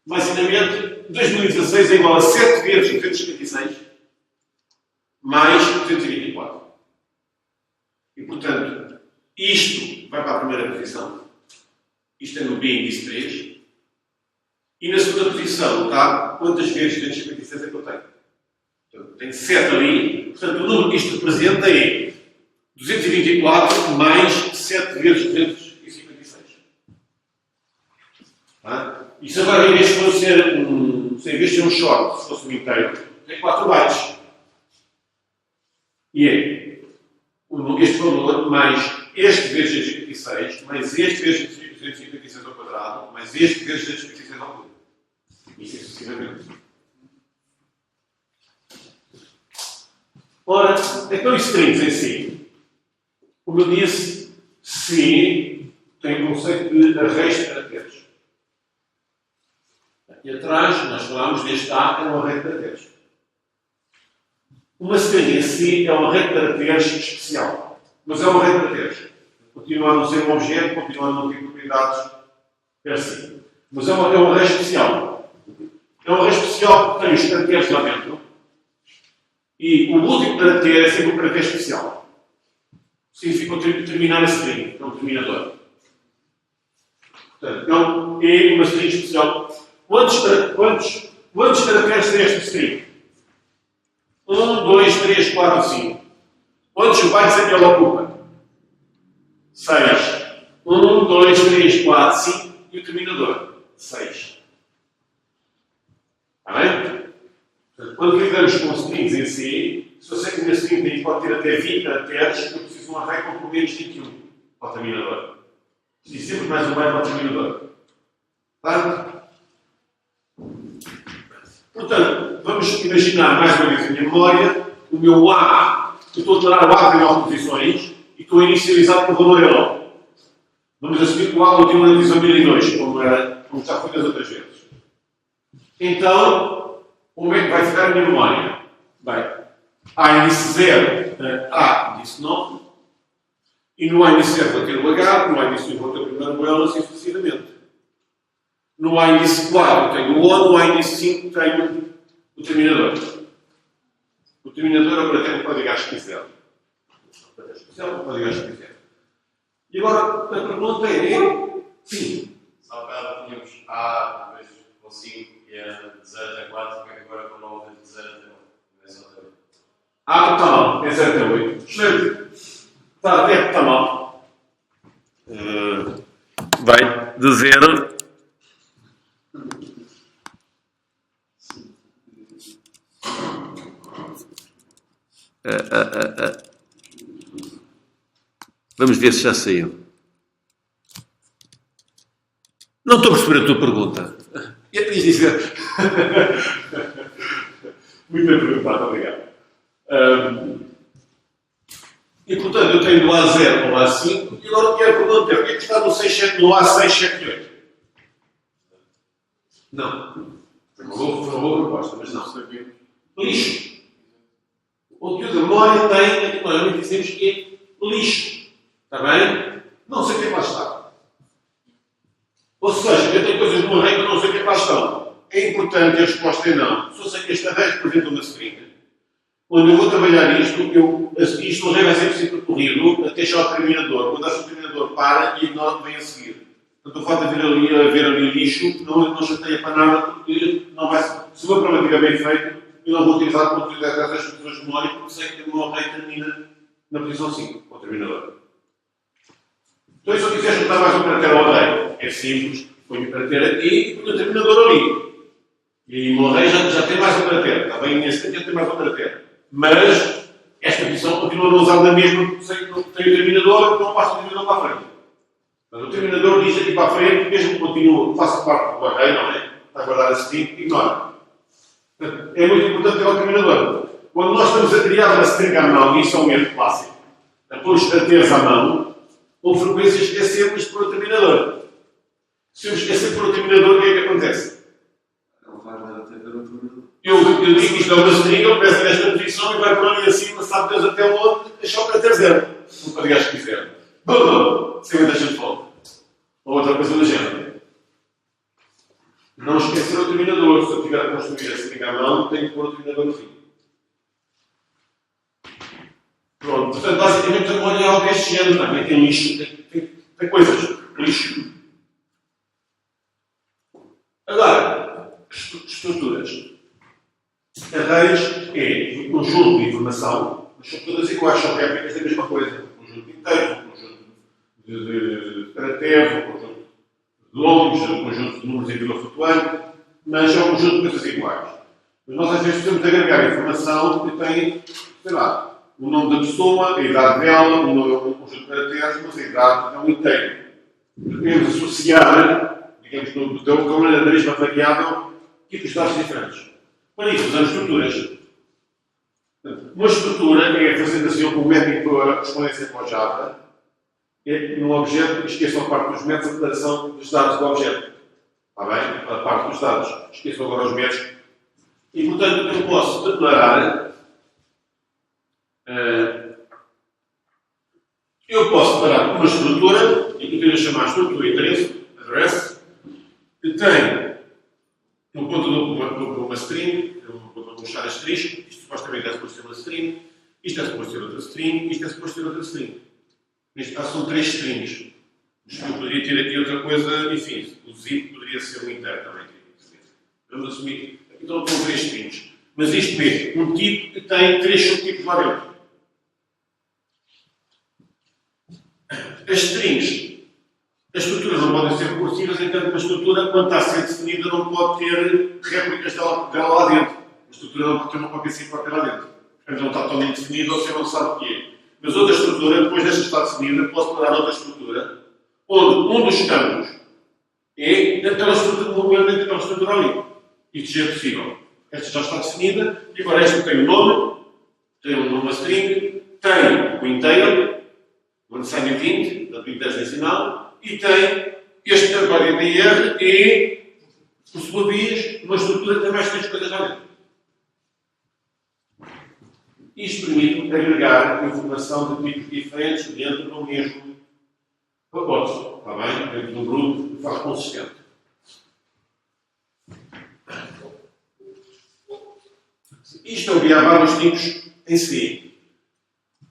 Basicamente, 2016 é igual a 7 vezes 256 mais 224. E, portanto, isto vai para a primeira posição. Isto é no B índice 3. E na segunda posição está quantas vezes 256 é que eu tenho. Portanto, tenho 7 ali. Portanto, o número que isto representa é 224 mais 7 vezes 256. Tá? Isso agora, em vez de ser um short, se fosse um inteiro, tem 4 bytes. E é este valor mais este vezes 256, mais este vezes 256 ao quadrado, mais este vezes 256 ao cubo. Isso é sucessivamente. Ora, então strings em si. Como eu disse, C tem o conceito de arrays de caracteres. Aqui atrás, nós falámos deste A, é um array de caracteres. Uma string em si é um array de caracteres especial. Mas é um array de caracteres. Continua a não ser um objeto, continua a não ter propriedades per si. Mas é um array especial. É um array especial que tem os caracteres lá dentro. E o último caractere é sempre um caractere especial. Significa terminar a string, é um terminador. Portanto, então, é uma string especial. Quantos caracteres tem esta string? 1, 2, 3, 4, 5. Quantos bytes é que ela ocupa? 6. 1, 2, 3, 4, 5. E o terminador? 6. Está bem? Portanto, quando lidamos com strings em si, se eu sei que uma string pode ter até 20 caracteres, eu preciso de um array com pelo menos 21 para o terminador. E sempre mais um byte para o terminador. Tá? Portanto, vamos imaginar mais uma vez a minha memória, o meu A, eu estou a declarar o A em 9 posições e estou a inicializar com o valor Elo. Vamos assumir que o A continua na divisão 1002, como já foi das outras vezes. Então, como é que vai ficar a minha memória? Bem, A índice 0, A índice 9, e no A índice 0 vou ter o H, no A índice 1 vou ter o primeiro Elo, assim sucessivamente. No A índice 4 tenho o O, no A índice 5 tenho o terminador. O terminador agora tem o código ASCII que quiser. O código ASCII que quiser. E agora a pergunta é... Sim. Só há bocado tínhamos A, depois com 5 e era de 0 até 4, como é que agora com 9 é de 0 até 9? Não é só até 8. Ah, está mal. É 0 até 8. Excelente. Está mal. Vai de 0... Vamos ver se já saiu. Não estou a perceber a tua pergunta. Muito bem perguntado, obrigado. E portanto, eu tenho do A0 ao A5 e agora quero perguntar o que é que está no A678? Não. Foi uma boa proposta, mas não. Lixo. O conteúdo da memória tem, normalmente dizemos que é lixo. Está bem? Não sei o que é que lá está. Ou seja, eu tenho coisas no array que eu não sei o que é que lá estão. É importante, a resposta é não. Só sei que este array representa uma string. Quando eu vou trabalhar isto no array vai sempre ser percorrido até chegar ao terminador. Quando o terminador para e ignora vem a seguir. Portanto, o facto de haver ali lixo não chateia para nada, porque não vai, se o meu programa estiver bem feito, eu não vou utilizar o conteúdo dessas instruções de memória, porque sei que o meu array termina na posição 5, o terminador. Então, se eu quiser juntar mais um caractere ao array, é simples, ponho o caractere aqui e ponho o terminador ali. E no array já tem mais um caractere, está bem? Nesse aqui já tem mais um caractere. Mas esta posição continua a usar na mesma, porque sei que tem o terminador, então passo o terminador para a frente. Mas o terminador diz aqui para a frente, mesmo que continue, faça parte do array, não é? Está a guardar esse tipo, ignora. É muito importante ter o terminador. Quando nós estamos a criar uma string à mão, e isso é um erro clássico, a pôr os caracteres à mão, com frequência esquecemos de pôr o terminador. Se eu esquecer de pôr o terminador, o que é que acontece? Ele vai dar a temperatura. Eu digo que isto é uma string, ele pensa nesta posição e vai por ali acima, sabe Deus até onde, deixar o caractere 0. Não pode ligar se quiser. Não, sem deixa de fome. Ou outra coisa do género. Não esquecer o terminador. Se eu tiver a construir a string à mão, tenho que pôr o terminador no fim. Pronto, portanto, basicamente, a memória é algo deste género também. Tem lixo, tem coisas. Lixo. Agora, estruturas. Arrays é um conjunto de informação, mas são todas iguais, são réplicas da mesma coisa. Um conjunto de inteiros, um conjunto de caracteres, um conjunto de longos, um conjunto de números em vírgula flutuante, mas é um conjunto de coisas iguais. Mas nós às vezes precisamos agregar informação que tem, sei lá, o nome da pessoa, a idade dela, um conjunto de caracteres, mas a idade é um inteiro. Podemos associar, digamos, de uma maneira da mesma variável, tipos de dados diferentes. Para isso, usamos estruturas. Uma estrutura é fazendo assim um método para a correspondência com a Java. No objeto, esqueçam a parte dos métodos, a declaração dos dados do objeto. Está bem? A parte dos dados. Esqueçam agora os métodos. E, portanto, eu posso declarar. Eu posso declarar uma estrutura, e que eu chamar estrutura endereço, address, que tem um conteúdo de uma string, vou mostrar as strings, isto supostamente é suposto ser uma string, isto é suposto ser outra string, isto é suposto ser outra string. Neste caso são 3 strings. Eu poderia ter aqui outra coisa, enfim, o zip poderia ser um inteiro também. Vamos assumir. Então são 3 strings. Mas isto é um tipo que tem 3 subtipos lá dentro. As strings, as estruturas não podem ser recursivas, enquanto uma estrutura, quando está a ser definida, não pode ter réplicas dela lá dentro. A estrutura não pode ter uma cópia assim própria lá dentro. Portanto, não está totalmente definida ou você não sabe o que é. Mas outra estrutura, depois desta estar definida, posso declarar outra estrutura, onde um dos campos é aquela estrutura, normalmente aquela estrutura ali. Isto já é possível. Esta já está definida, e agora esta tem o nome, tem uma string, tem o inteiro, o unsigned int, da internacional, e tem este agora IDR e, por sua vez, uma estrutura que tem mais 3 coisas lá dentro. Isto permite agregar informação de tipos diferentes dentro do mesmo pacote. Está bem? Dentro de um grupo que faz consistente. Isto havia vários tipos em si.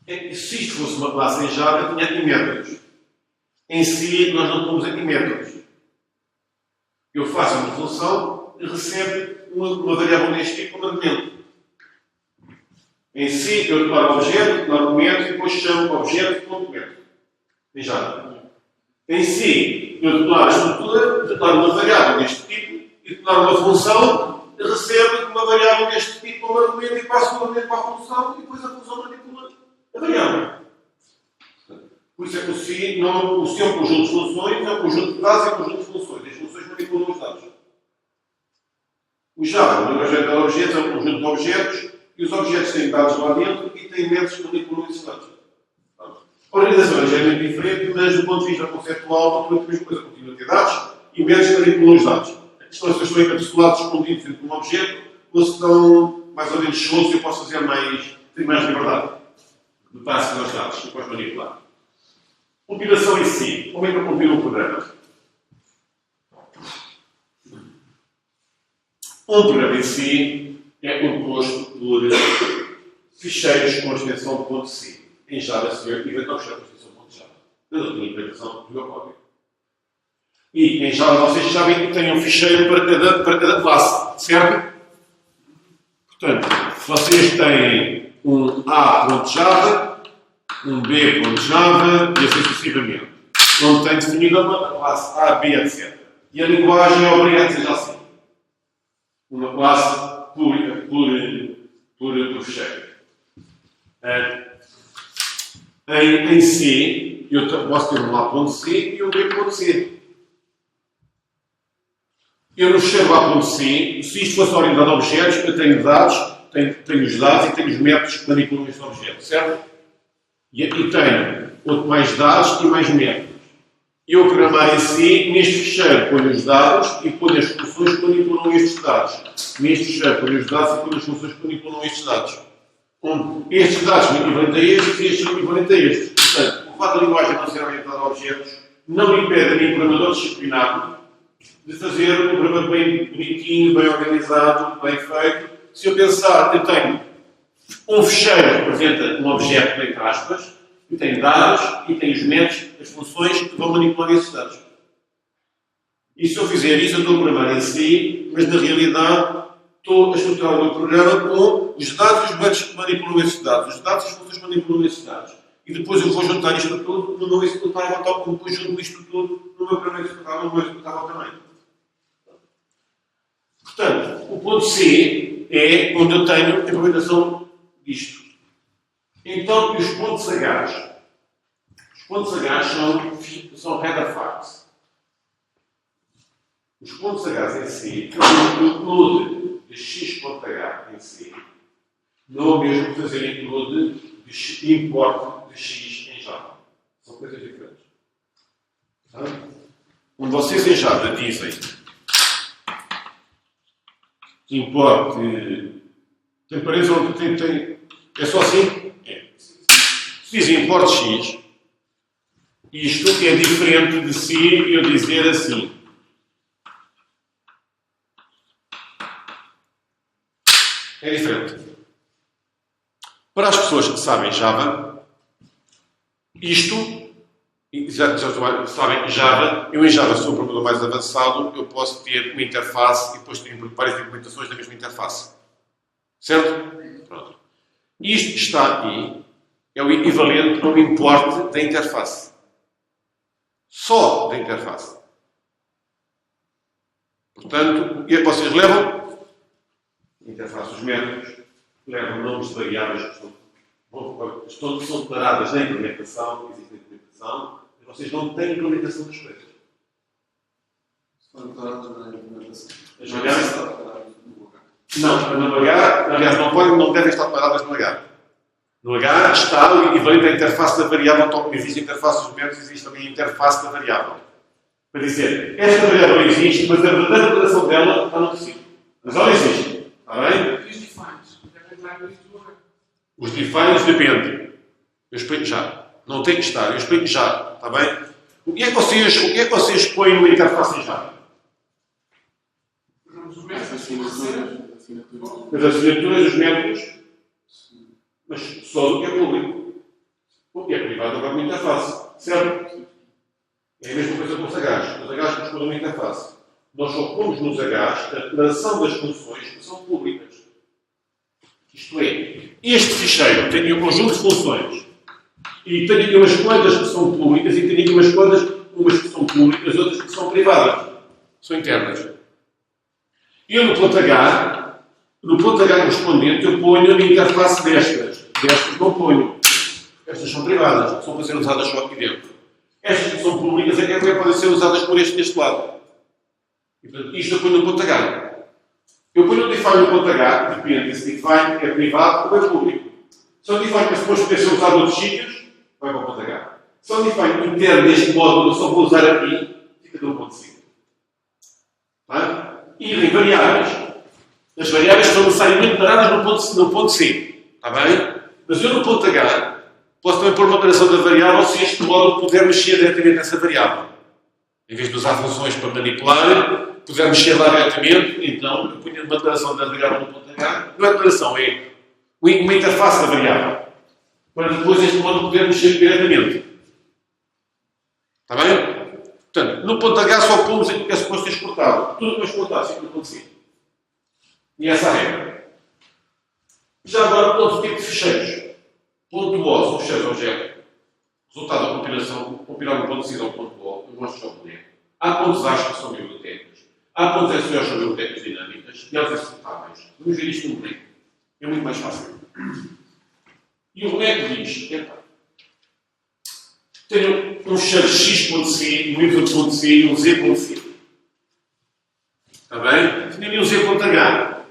Se isto fosse uma classe em Java, tinha aqui métodos. Em si, nós não temos aqui métodos. Eu faço uma função e recebo uma variável deste tipo como argumento. Em si, eu declaro o objeto, declaro o método e depois chamo o objeto ponto método. Em Java. Em si, eu declaro a estrutura, declaro uma variável deste tipo e declaro uma função e recebo uma variável deste tipo como argumento e passo o argumento para a função e depois a função manipula a variável. Por isso é que o si é um conjunto de funções, é um conjunto de dados e um conjunto de funções. As funções manipulam os dados. O Java, o objeto de objetos, é um conjunto de objetos e os objetos têm dados lá dentro e têm métodos que manipulam esses dados. A organização é ligeiramente diferente, mas do ponto de vista conceptual, não é a mesma coisa. Continua a ter dados e métodos que manipulam os dados. A questão é se estão encapsulados, escondidos dentro de um objeto ou se estão mais ou menos soltos e eu posso fazer tenho mais liberdade de passo aos dados e depois manipular. Compilação em si. Como é que eu compilo um programa? Um programa em si é composto por ficheiros com a extensão .c. Em Java, se eu inventar o ficheiro com a extensão .java. Eu não tinha implementação do meu código. E em Java, vocês sabem que tem um ficheiro para cada classe, certo? Portanto, vocês têm um a.java um B.Java e assim sucessivamente, onde tem definida uma classe A, B, etc. E a linguagem é obrigada a ser assim. Uma classe por fecheiro. Em C, eu posso ter um A.C e um B.C. Eu no fecheiro A.C, se isto fosse orientado a objetos, eu tenho dados, tenho os dados e tenho os métodos que manipulam este objeto, certo? E tenho mais dados e mais métodos. Eu programar em C, neste fecheiro ponho os dados e ponho as funções que manipulam estes dados. Neste fecheiro ponho os dados e ponho as funções que manipulam estes dados. Estes dados são equivalentes a estes e estes são equivalentes a estes. Portanto, o fato da linguagem não ser orientada a objetos não impede a mim, programador disciplinado, de fazer um programa bem bonitinho, bem organizado, bem feito. Se eu pensar, eu tenho um fecheiro que representa um objeto, entre aspas, e tenho dados, e tenho os métodos, as funções que vão manipular esses dados. E se eu fizer isso, eu estou a programar em si, mas na realidade estou a estruturar o meu programa com os dados e os métodos que manipulam esses dados, os dados e as funções que manipulam esses dados. E depois eu vou juntar isto tudo no meu executável, montar um conjunto disto tudo no meu programa executável, no meu executável também. Portanto, o ponto C é onde eu tenho a implementação disto. Então, os pontos H? Os pontos H são header files. Os pontos H em C, o include de x.h em C, não é o mesmo que fazer include de import de x em Java. São coisas diferentes. Quando vocês em Java dizem import, tem parênteses onde tem. É só assim? É. Se diz import x, isto é diferente de se eu dizer assim. É diferente. Para as pessoas que sabem Java, isto, já sabem Java, eu em Java sou um programador mais avançado, eu posso ter uma interface e depois tenho várias implementações da mesma interface. Certo? Pronto. Isto está aqui, é o equivalente ao import da interface. Só da interface. Portanto, vocês levam interface, os métodos, levam nomes de variáveis que são declaradas na implementação, existe a implementação, mas vocês não têm implementação das coisas. Estão declaradas na implementação. As variáveis não, no H, aliás, não devem estar declaradas no H. No H está o equivalente à interface da variável, tal como existe a interface dos métodos, existe também a interface da variável. Para dizer, esta variável existe, mas a verdadeira declaração dela está no tecido. Mas ela existe. Está bem? E os defines? Devem entrar no isto agora. Os defines depende. Eu explico já. Não tem que estar, eu explico já. Está bem? O que é que vocês põem numa interface em Java? As assinaturas, os métodos, mas só o que é público. O que é privado agora uma interface. Certo? É a mesma coisa com os Hs. Os Hs correspondem a uma interface. Nós só pomos nos Hs a declaração das funções que são públicas. Isto é, este ficheiro tem um conjunto de funções e tem aqui umas quantas que são públicas e tem aqui umas que são públicas, outras que são privadas. São internas. Eu no ponto H correspondente, eu ponho a interface destas. Destas não ponho. Estas são privadas, são para ser usadas só aqui dentro. Estas que são públicas é que podem ser usadas por deste lado. E, portanto, isto eu ponho no ponto H. Eu ponho o define no ponto H, depende se define é privado ou é público. Se o define que depois poder ser usado em outros sítios, vai para o ponto H. Se o define interno deste módulo, eu só vou usar aqui, fica no ponto C. Tá? E em variáveis. As variáveis são necessariamente paradas no ponto C. Está bem? Mas eu no ponto H posso também pôr uma declaração da variável se este módulo puder mexer diretamente nessa variável. Em vez de usar funções para manipular, puder mexer lá diretamente, então eu ponho uma declaração da variável no ponto H. Não é declaração, é uma interface da variável. Para depois este módulo poder mexer diretamente. Está bem? Portanto, no ponto H só pomos aquilo que é suposto ser exportado. Tudo que é exportado fica no ponto C. E essa é a regra. Já agora, outro tipo de ficheiros. Ponto O, são ficheiros objeto. resultado da compilação, compilar um ponto de ao ponto O, eu mostro ao boneco. Há pontos A que são bibliotecas. Há pontos SOs que são bibliotecas dinâmicas e elas executáveis. Vamos ver isto no boneco. É muito mais fácil. E o boneco diz, tenho um fecheiro x.c, um y.c e um z.c. Está bem? Tenho ali um z.h.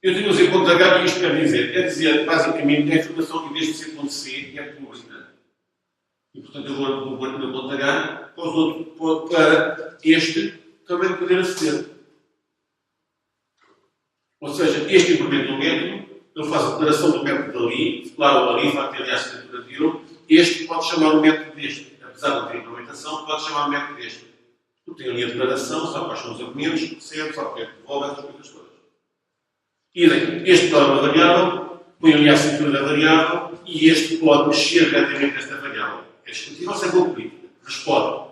Eu tenho um z.h e isto quer dizer? Quer dizer, basicamente, a informação que deste z.c é publicidade. E, portanto, eu vou pôr aqui no ponto H para este também poder aceder. Ou seja, este implementa um método, ele faz a declaração do método dali, declara o ali, vai ter ali a assinatura dele. Este pode chamar o método deste. Apesar de não ter implementação, pode chamar o método deste. Porque tem ali a declaração, sabe quais são os argumentos, recebe, sabe o que é que devolve, essas coisas todas. E daqui, este declara uma variável, põe ali a assinatura da variável e este pode mexer diretamente nesta variável. É discutível se é boa política, mas pode.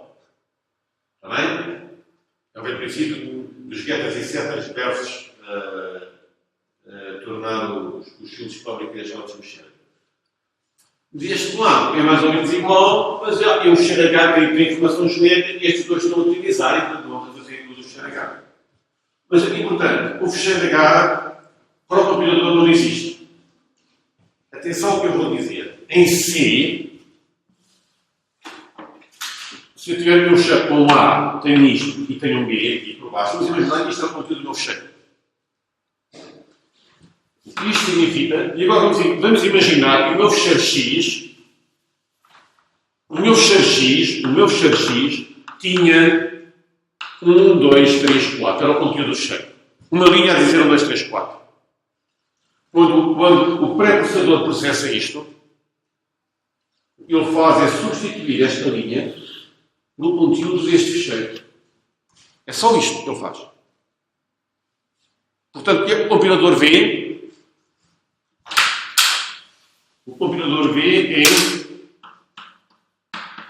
Está bem? É o velho princípio dos getters e setters versus tornar os filhos públicos e deixá-los mexer. Deste lado é mais ou menos igual, mas é um fecheiro H que tem informação genérica e estes dois estão a utilizar e portanto vão fazer uso do fecheiro H. Mas aqui, portanto, o fecheiro H para o compilador não existe. Atenção ao que eu vou dizer. Em C, se eu tiver o meu fecheiro com um A, tenho isto e tenho um B aqui por baixo, vamos imaginar que isto é o conteúdo do meu fecheiro. O que isto significa, e agora vamos imaginar que o meu fecheiro X, tinha 1, 2, 3, 4, era o conteúdo do fecheiro. Uma linha a dizer 1, 2, 3, 4. Quando o pré-processador processa isto, ele faz é substituir esta linha no conteúdo deste fecheiro. É só isto que ele faz. Portanto, o compilador vê é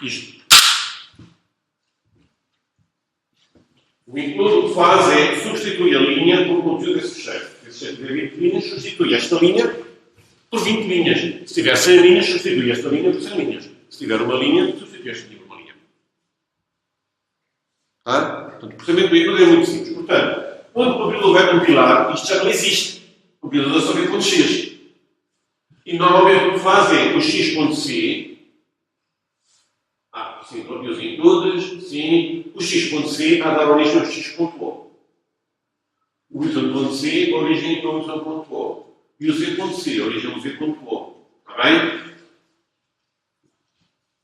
isto. O include o que faz é substituir a linha por conteúdo desse fecheiro. Se tiver 20 linhas, substitui esta linha por 20 linhas. Se tiver 100 linhas, substitui esta linha por 100 linhas. Se tiver uma linha, substitui esta linha por uma linha. Tá? Portanto, o processamento do include é muito simples. Portanto, quando o compilador vai compilar, isto já não existe. O compilador só vê ponto X. E normalmente o que faz é o x.c. Sim, os includes, sim. O x.c a dar origem ao x.o. O y.c origem ao y.o. E o z.c origem ao z.o. Está bem?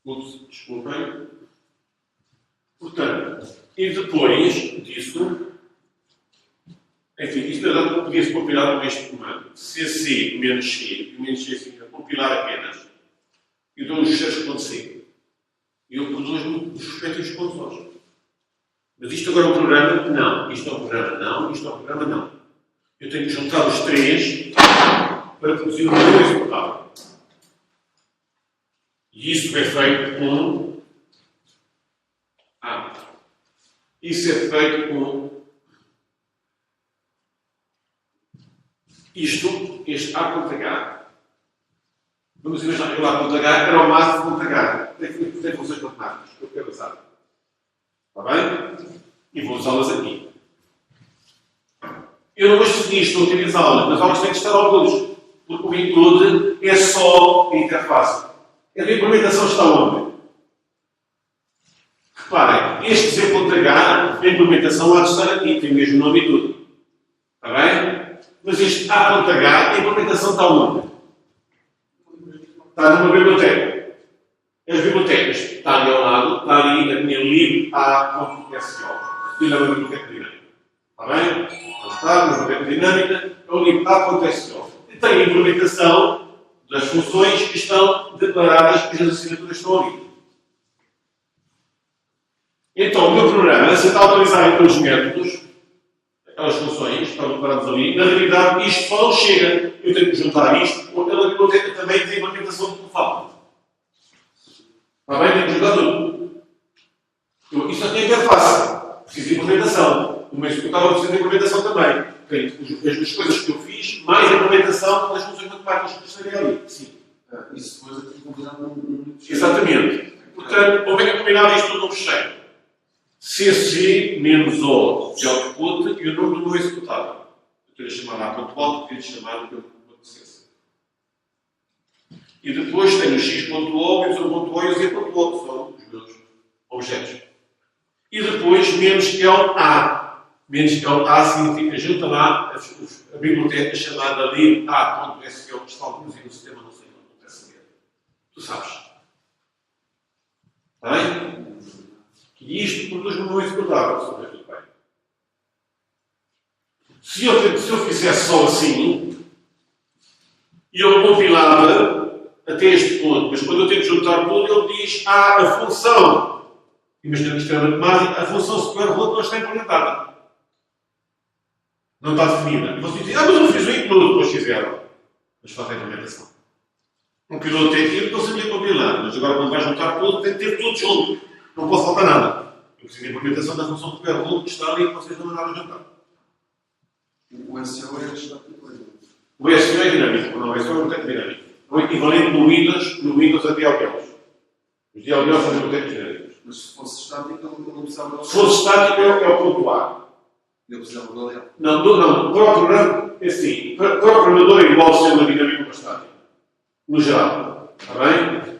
Ups, desculpem. Portanto, e depois disso, enfim, isto podia-se compilar com este comando. cc menos c, e o menos c significa compilar apenas. E dou os fecheiros.c. E eu produzo os respectivos pontos. Mas isto agora é um programa? Não. Isto é um programa? Não. Isto é um programa? Não. Eu tenho que juntar os três para produzir uma coisa executável. E isso é feito com... Isso é feito com... Este A.H. Vamos imaginar que o A.H era o math.h. Tem funções matemáticas, que eu quero usar. Está bem? E vou usá-las aqui. Eu não gosto de isto, não utilizá-las, mas elas têm que estar alguns. Porque o include é só a interface. A implementação está onde? Reparem, este Z.H, a implementação há de estar aqui, tem o mesmo nome e tudo. Está bem? Mas este A.H, a implementação está onde? Está numa biblioteca. As bibliotecas está ali ao lado, está ali a minha lib A.SO. Aquilo é uma biblioteca dinâmica. Está bem? Então está numa biblioteca dinâmica, é o lib A.SO. E tem a implementação das funções que estão declaradas e as assinaturas estão ali. Então, o meu programa, se está a utilizar aqueles métodos, aquelas funções que estão declaradas ali, na realidade isto só não chega. Eu tenho que juntar isto com aquela biblioteca também de implementação do que falta. Está bem? Tenho que juntar tudo. Isto já tem interface. Preciso de implementação. O meu executável precisa de implementação também. As duas coisas que eu fiz, mais a implementação das funções matemáticas que estarem ali. Sim. Isso depois aqui combinado num Exatamente. Portanto, como é que é combinado isto tudo no fecheiro? CC menos O de output e o número do meu executável. Eu estou a chamar A.O, podia chamar de CC. E depois tenho o X.O, menos o .O e o Z.O, que são os meus objetos. E depois menos LA. Menos LA significa junta lá a biblioteca chamada lib.a.sql que está alguns no sistema, não sei como acontece mesmo. Tu sabes. Está bem? E isto produz-me um executável, se não é tudo bem. Se eu fizesse só assim, eu compilava até este ponto, mas quando eu tenho que juntar tudo, ele diz a função. Imaginando que isto é matemática, a função square root não está implementada. Não está definida. E vocês dizem, mas eu fiz o include, depois fizeram. Mas falta a implementação. Um piloto tem que ir, não sabia compilar, mas agora quando vai juntar tudo, tem que ter tudo junto. Não pode faltar nada. Eu preciso de implementação da função square root que está ali e que vocês não mandaram juntar. O SEO é a estática coisa. O SEO é dinâmico, não, o SEO é muito dinâmico. É o equivalente no Windows a DLLs. Os DLLs são bibliotecas dinâmicas. Mas se fosse estática, eu não precisava de Se fosse estático, é o ponto A. Eu precisava de avaliar. Não, para o programa, é assim, para o programador é igual sendo dinâmico para estático. No geral. Está bem?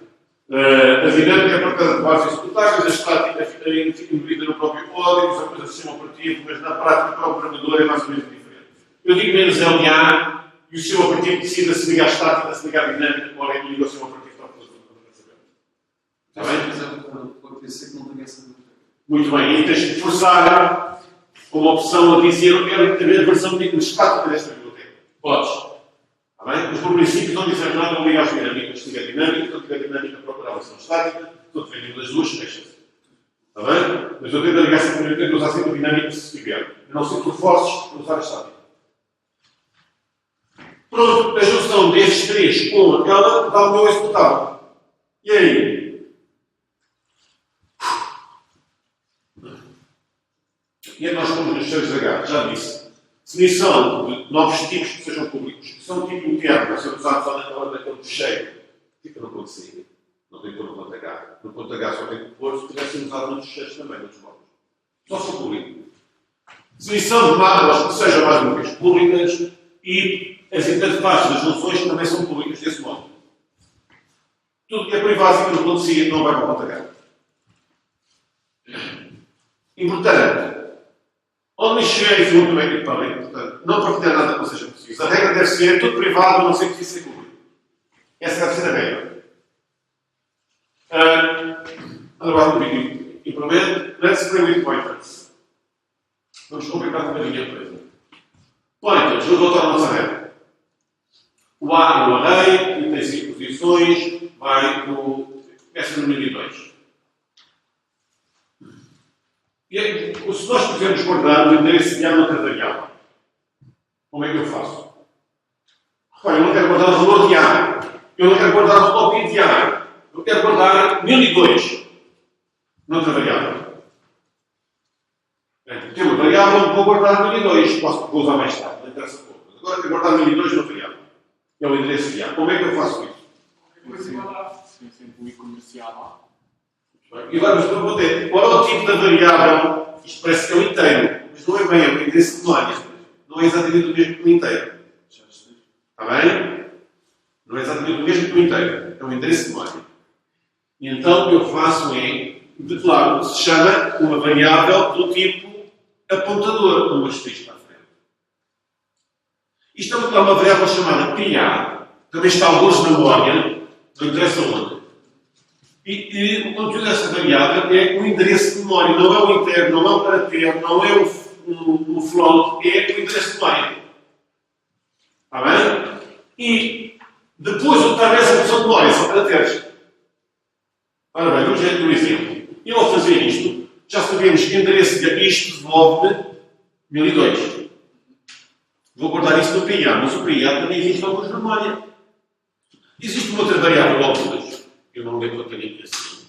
A dinâmica é para bases executáveis, a estática fica embebida no próprio código, são coisas do sistema operativo, mas na prática para o programador é mais ou menos diferente. Eu digo menos LA e o sistema operativo decide se ligar à estática, se ligar à dinâmica, qual é que liga o sistema operativo para saber. Está bem? Por exemplo, para o PC que não tem essa biblioteca. Muito bem, e tens que forçar como opção a dizer eu quero ter a versão estática desta biblioteca. Podes. Está bem? Mas por princípio não dizer nada, não ligar às dinâmicas. Se tiver dinâmica, se não tiver dinâmica, procurar a versão estática. Se não tiver nenhuma das duas, fecha-se. Está bem? Mas eu tento ligar sempre a biblioteca e usar sempre a dinâmica se tiver. Eu não sei por forços para usar a estática. Pronto, a junção destes três com aquela dá o meu executável. E aí? E nós fomos nos seus H, já disse. Definição de novos tipos que sejam públicos. Que são tipo interno, vai ser usado só naquele fecheiro. Fica no ponto C. Não tem que pôr no ponto H. No ponto H só tem que pôr se tivessem usado noutros fecheiros também, noutros modos. Só se for público. Definição de mágoas que sejam mais uma vez públicas e as interfaces das funções também são públicas desse modo. Tudo que é privado fica no ponto C não vai para o ponto H. Importante. Onde cheguei muito bem equipamento, portanto, não partilhar nada que não seja preciso. A regra deve ser tudo privado, a não ser que isso seja público. Essa deve ser a regra. Otherwise, we implement. Let's play with pointers. Vamos complicar um bocadinho a coisa. Pointers, vou voltar à nossa regra. O A é um array, e tem 5 posições, vai no. Começa no número 2. E se nós quisermos guardar o endereço de A noutra variável, como é que eu faço? Repare, eu não quero guardar o valor de A. Eu não quero guardar o PID de A. Eu quero guardar 1002 noutra variável. Tenho uma variável, vou guardar 1002. Vou usar mais tarde, não interessa pouco. Mas agora quero guardar 1002 na variável. É o endereço de A. Como é que eu faço isso? Tem sempre o i comercial lá. E agora vamos perguntar, qual é o tipo da variável? Isto parece que é o inteiro, mas não é bem, é o endereço de memória. Não é exatamente o mesmo que o inteiro. Está bem? Não é exatamente o mesmo que o inteiro. É um endereço de memória. E então o que eu faço é declaro o que se chama uma variável do tipo apontador, como asterisco para a frente. Isto é uma variável chamada PA. Também está alguns na memória, não interessa onde. E o conteúdo dessa variável é o endereço de memória, não é o interno, não é o caractere, não é o float, é o endereço de memória. Está bem? E depois o que está nessa função de memória são caracteres. Ora bem, vamos ver um exemplo. Eu ao fazer isto, já sabemos que o endereço de isto devolve 1002. Vou guardar isso no PIA, mas o PIA também existe alguns na memória. Existe uma outra variável, algumas. Eu não lembro que eu tenho aqui assim.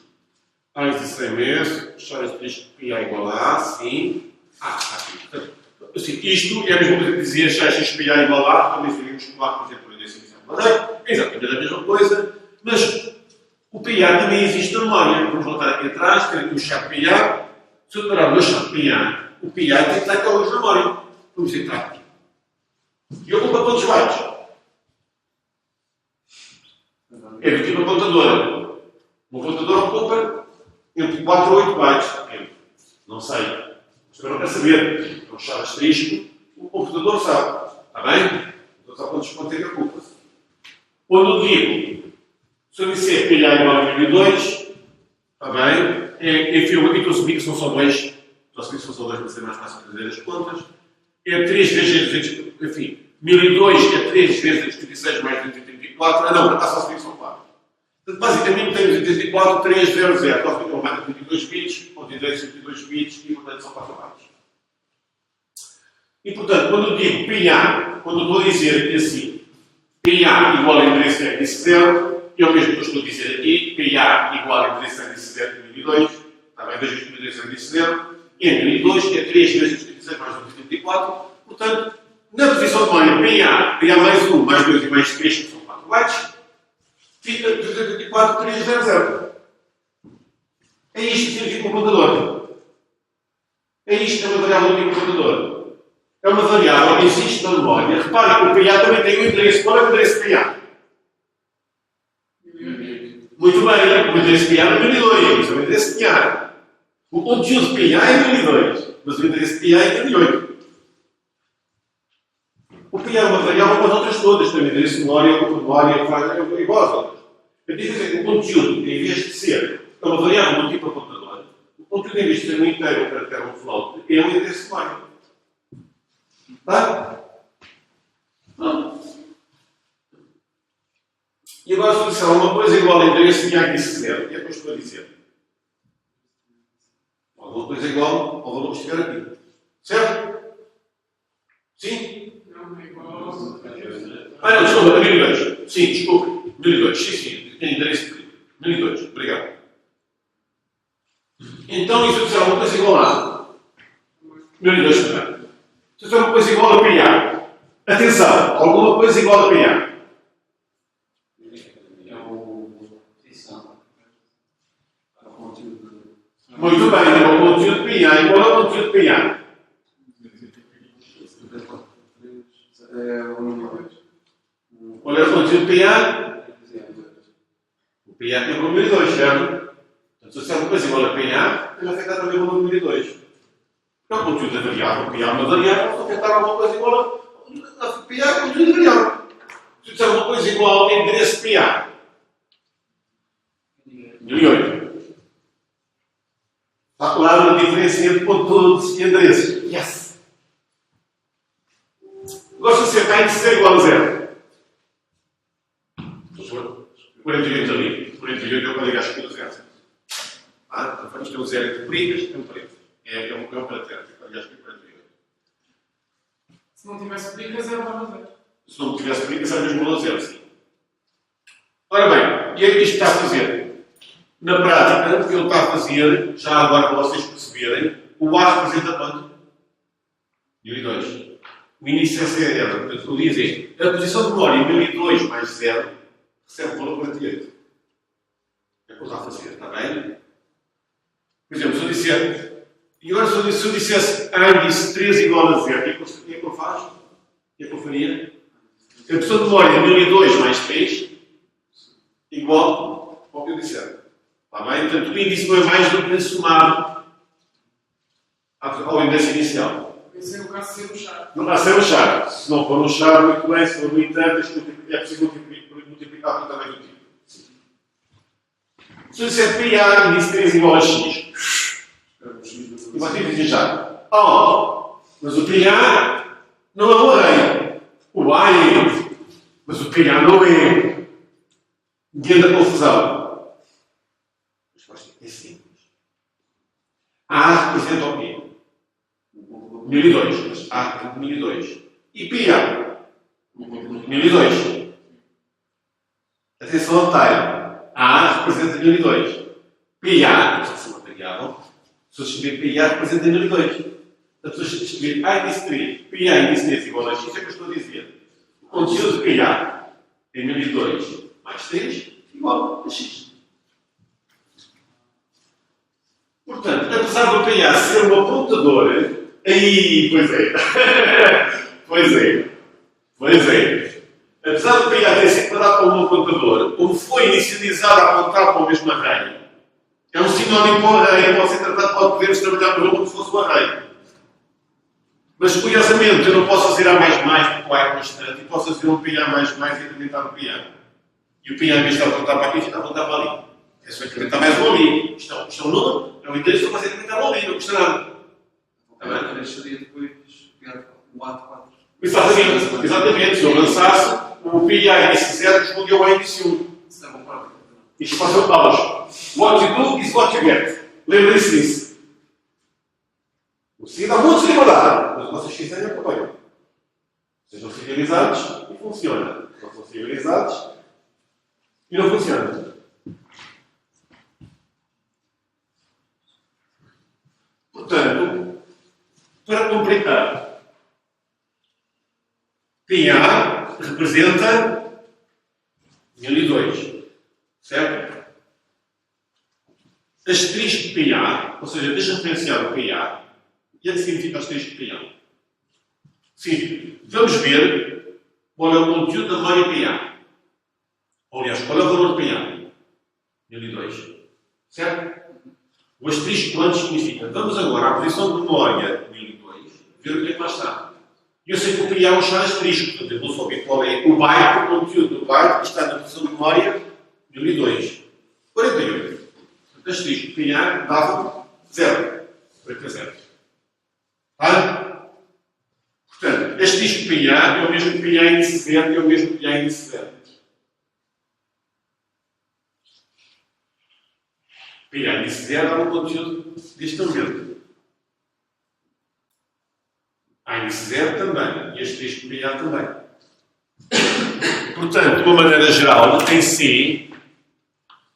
Existe CMS, fechar este disco PIA igual a A, sim. Está aqui. Portanto, assim, isto é a mesma coisa que dizia XPA igual a, também seríamos colar, por exemplo, nesse exemplo. Mas é exatamente a mesma coisa. Mas o PIA também existe na memória. Vamos voltar aqui atrás, ter aqui o chave PIA. Se eu parar o meu chave PIA, o PIA tem que estar aqui hoje na memória. Vamos entrar aqui. E ocupa quantos bytes? É aqui uma contadora. Uma contadora ocupa entre 4 a 8 bytes. Não sei. Mas eu não quero saber. É um chave asterisco. O computador sabe. Está bem? Então sabe quanto é que ocupa. Quando eu digo, se eu disser PIA igual a 1002, está bem? Enfim, aqui estou a assumir que são só dois. Estou a assumir que são só dois para ser mais fácil de fazer as contas. É 3 vezes, enfim, 1002 é 3 vezes 256 mais 284. Não, para passar a assumir que são 4. Portanto, basicamente temos 284, 300, ou mais 22 bits, ou 22 bits, e portanto são 4 bytes. E portanto, quando eu digo PIA, quando eu estou a dizer aqui assim, PIA igual a endereço índice 0, eu mesmo que eu estou a dizer aqui, PIA igual a endereço índice 0 de 1002, está bem, vejo que o endereço índice 0, e em 1002 é 3 vezes 26 mais 224, portanto, na posição de memória PIA mais 1, mais 2 e mais 3, que são 4 bytes, fica 284, 300. É isto que significa um computador. É isto que é uma variável do computador. É uma variável que existe na memória. Reparem que o PIA também tem um endereço. Qual é o endereço PIA? Muito bem, o endereço PIA é 1002. É o endereço PIA. O conteúdo PIA é 1002, mas o endereço PIA é 1008. O PIA é uma variável como as outras todas. Tem o endereço de memória, o memória, é igual às outras. Eu digo que o conteúdo, em vez de ser uma variável do tipo computador, o conteúdo, em vez de ser um inteiro ou caractere ou um float, é um endereço de memória. Tá? E agora, se eu disser alguma coisa igual a endereço de índice 0, o que é que eu estou a dizer? Alguma coisa igual ao valor que estiver aqui. Certo? Sim? Não, é igual. Não, desculpa, 1002. Sim, desculpa. 1002. Sim. Tem endereço de 1002. Obrigado. Então, e se eu disser alguma coisa igual a 1002 também? Se eu disser alguma coisa igual a PIA. Atenção, alguma coisa igual a PIA. Muito bem, é o conteúdo de PIA. E qual é o conteúdo de PIA? Qual é o conteúdo de PIA? O PIA tem o número 2, certo? Então, se eu disser alguma coisa igual a PIA, ele afeta também o número 2. É o conteúdo da variável. PIA é uma variável, se afetar alguma coisa igual a PIA é o conteúdo da variável. Se eu disser alguma coisa igual ao endereço PIA, 1008. Está claro a diferença entre conteúdos e endereços. Yes! Gosto de ser bem de ser igual a 0. 48 ali. 48 é o código às escritas zero. Então vamos ter um 0 entre brigas e um preto. É um caractere. O código às escritas 48. Se não tivesse brigas, era igual a 0. Se não tivesse brigas, era mesmo igual a 0, sim. Ora bem, e é que isto está a fazer? Na prática, o que ele está a fazer, já agora para vocês perceberem, o A representa quanto? 1002. O início é 0. Portanto, o que eu diz é, a posição de memória 1002 mais 0 recebe o valor 48. É o que ele está a fazer, está bem? Por exemplo, se eu disser, e agora se eu dissesse A índice 3 igual a 0, o que é que eu faço? O que é que eu faria? A posição de memória 1002 mais 3 igual ao que eu disser. Está bem? Portanto, o índice não é mais do que somado ao endereço inicial. Esse é o caso de ser um char. Não vai ser um char. Se não for um char, muito bem. Se for no entanto, é possível multiplicar por tamanho do tipo. Se eu disser PA índice 3 igual a X, e vocês dizem já, mas o PA não é um array. O A é, mas o PA não é. Diante da confusão. É simples. A representa o quê? 1002. Mas A representa 1002. E PA? 1002. Atenção ao detalhe. A representa 1002. PA, se uma variável, se eu escrever PA, representa 1002. Portanto, se eu escrever A índice 3, PA índice 3 igual a X, é o que eu estou a dizer. O conteúdo de PA é 1002 mais 3 igual a x. Portanto, apesar do PA ser um apontador, aí, pois é, pois é. Apesar do PA ter sido parado como um apontador, como foi inicializado a apontar para o mesmo array, é um sinónimo para o array, pode ser tratado, podemos trabalhar por ele como se fosse o array. Mas, curiosamente, eu não posso fazer A porque o A é constante, e posso fazer um PA e incrementar o PA. E o PA, em vez de apontar para aqui, fica a apontar para ali. É só incrementar mais um ali. Isto é um número, é um interesse, só fazer incrementar um ali, não custa nada. Também seria depois o A de 4. Exatamente. Se eu lançasse, o PA índice 0 respondeu ao índice 1. Isso é bom para Isto faz o aulas. What you do is what you get. Lembrem-se disso. O seguinte há muitos liberdade, mas vocês quiserem apoiam. Sejam civilizados e funciona. Não são civilizados e não funciona. Portanto, para completar, PA representa 1002, certo? Asterisco PA, ou seja, desreferenciar o PA, e é que significa asterisco PA? Sim, vamos ver qual é o conteúdo da memória PA. Ou, aliás, qual é o valor de PA? 1002, certo? O asterisco antes significa, vamos agora à posição de memória 1002, ver o que é que lá está. E eu sei que o PA é um char asterisco, portanto, eu vou saber qual é o byte, o conteúdo do byte que está na posição de memória 1002. 48. Portanto, asterisco PA dava 0. 40. Tá? Portanto, asterisco PA é o mesmo que PA índice 0, é o mesmo que PA índice 0. PA índice 0 dá um conteúdo deste momento. A índice 0 também. E asterisco PA também. Portanto, de uma maneira geral, em C,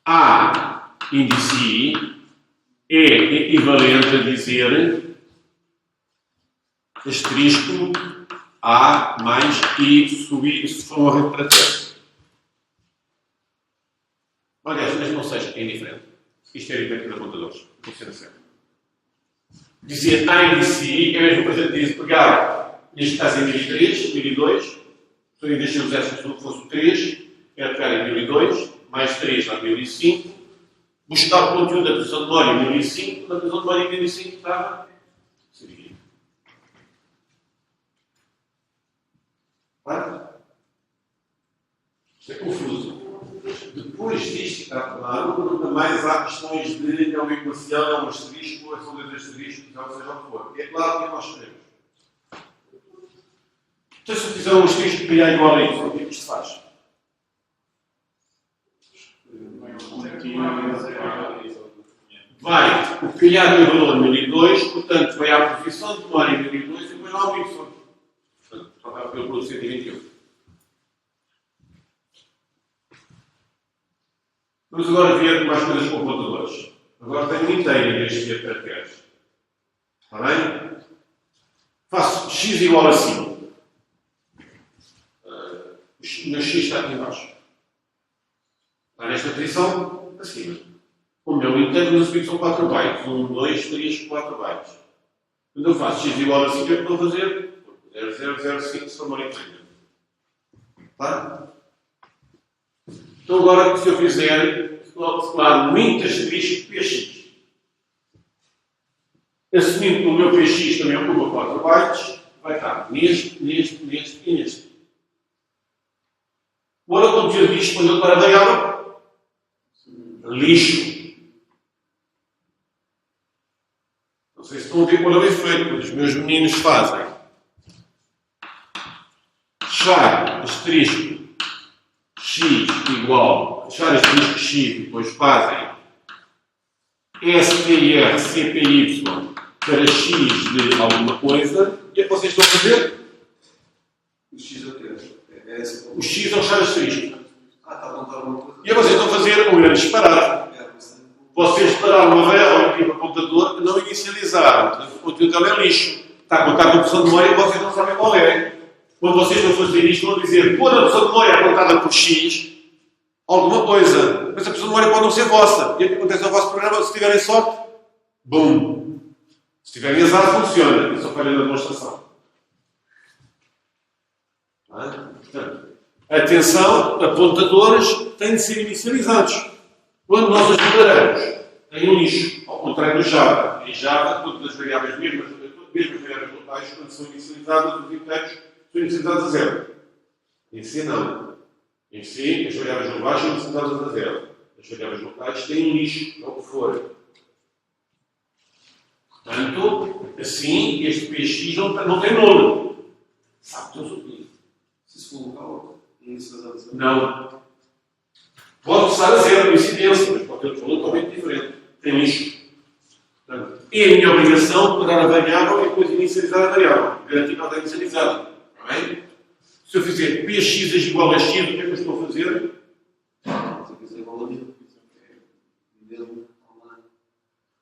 A índice I é equivalente a dizer asterisco A mais I subir se for uma rede para 3. Aliás, mesmo não seja, é indiferente. Isto é diferente de apontadores. Funciona sempre. Dizer A índice I é a mesma coisa que dizer pegar, neste caso em 1003, 1002, se eu deixei o 0 se fosse o 3, era pegar em 1002, mais 3 dá 1005, buscar o conteúdo da posição de memória em 1005, na posição de memória em 1005 estava. Seria. Claro? Isto é confuso. Depois disto está claro, nunca mais há questões de é uma equação, é um asterisco, são dois asteriscos, ou seja o que for. É claro que nós queremos. Então, se eu fizer um asterisco PA igual a isso, o que é que isto faz? Vai, o PA no valor 1002, portanto, vai à posição de memória 1002 e depois ao Y. Portanto, só vai pelo produto 121. Vamos agora ver mais coisas com computadores. Agora tenho um inteiro em vez de ver caracteres. Está bem? Faço x igual a 5. O meu x está aqui embaixo. Está nesta posição, acima. O meu inteiro no subir são 4 bytes. 1, 2, 3, 4 bytes. Quando eu faço x igual a 5, o que estou a fazer? 0005 se for uma inteira. Tá? Então agora, se eu fizer, claro, muito asterisco PX. Assumindo que o meu PX também ocupa 4 bytes, vai estar neste e neste. Agora o conteúdo disto, quando eu para a variável, lixo. Não sei se estão a ver qual é o efeito que os meus meninos fazem. Char asterisco x igual, char asterisco x e depois fazem SPR CPY para x de alguma coisa. E é que vocês estão a fazer? O X é o quê? O x é o char asterisco. Está a apontar alguma coisa. E vocês estão a fazer um grande disparate. Vocês pararam uma variável aqui para o computador que não inicializaram. Portanto, o conteúdo dela é lixo. Está a contar com a opção de memória e vocês não sabem qual é. Quando vocês vão fazer isto, vão dizer pôr a opção de memória apontada por x, alguma coisa. Mas a pressão de memória pode não ser vossa. E o que acontece no vosso programa, se tiverem sorte, bum! Se tiverem azar, funciona. Eu só falei na demonstração. Portanto, atenção, apontadores têm de ser inicializados. Quando nós os declaramos, tem um lixo, ao contrário do Java. Em Java, todas as variáveis mesmas variáveis locais, quando são inicializadas, os inteiros são inicializados a zero. Em C, não. Em C, as variáveis globais são inicializadas a zero. As variáveis locais têm um lixo, é o que for. Portanto, assim, este PX não tem nome. Sabe todos o que Se isso for local, inicializado a zero. não. Pode começar a zero, coincidência, mas pode ter um valor totalmente diferente. Tem lixo. Portanto, é a minha obrigação parar a variável e depois inicializar a variável. Garantir que ela está inicializada. Está bem? Se eu fizer px é igual a x, o que é que eu estou a fazer? Se eu quiser igual a 1000,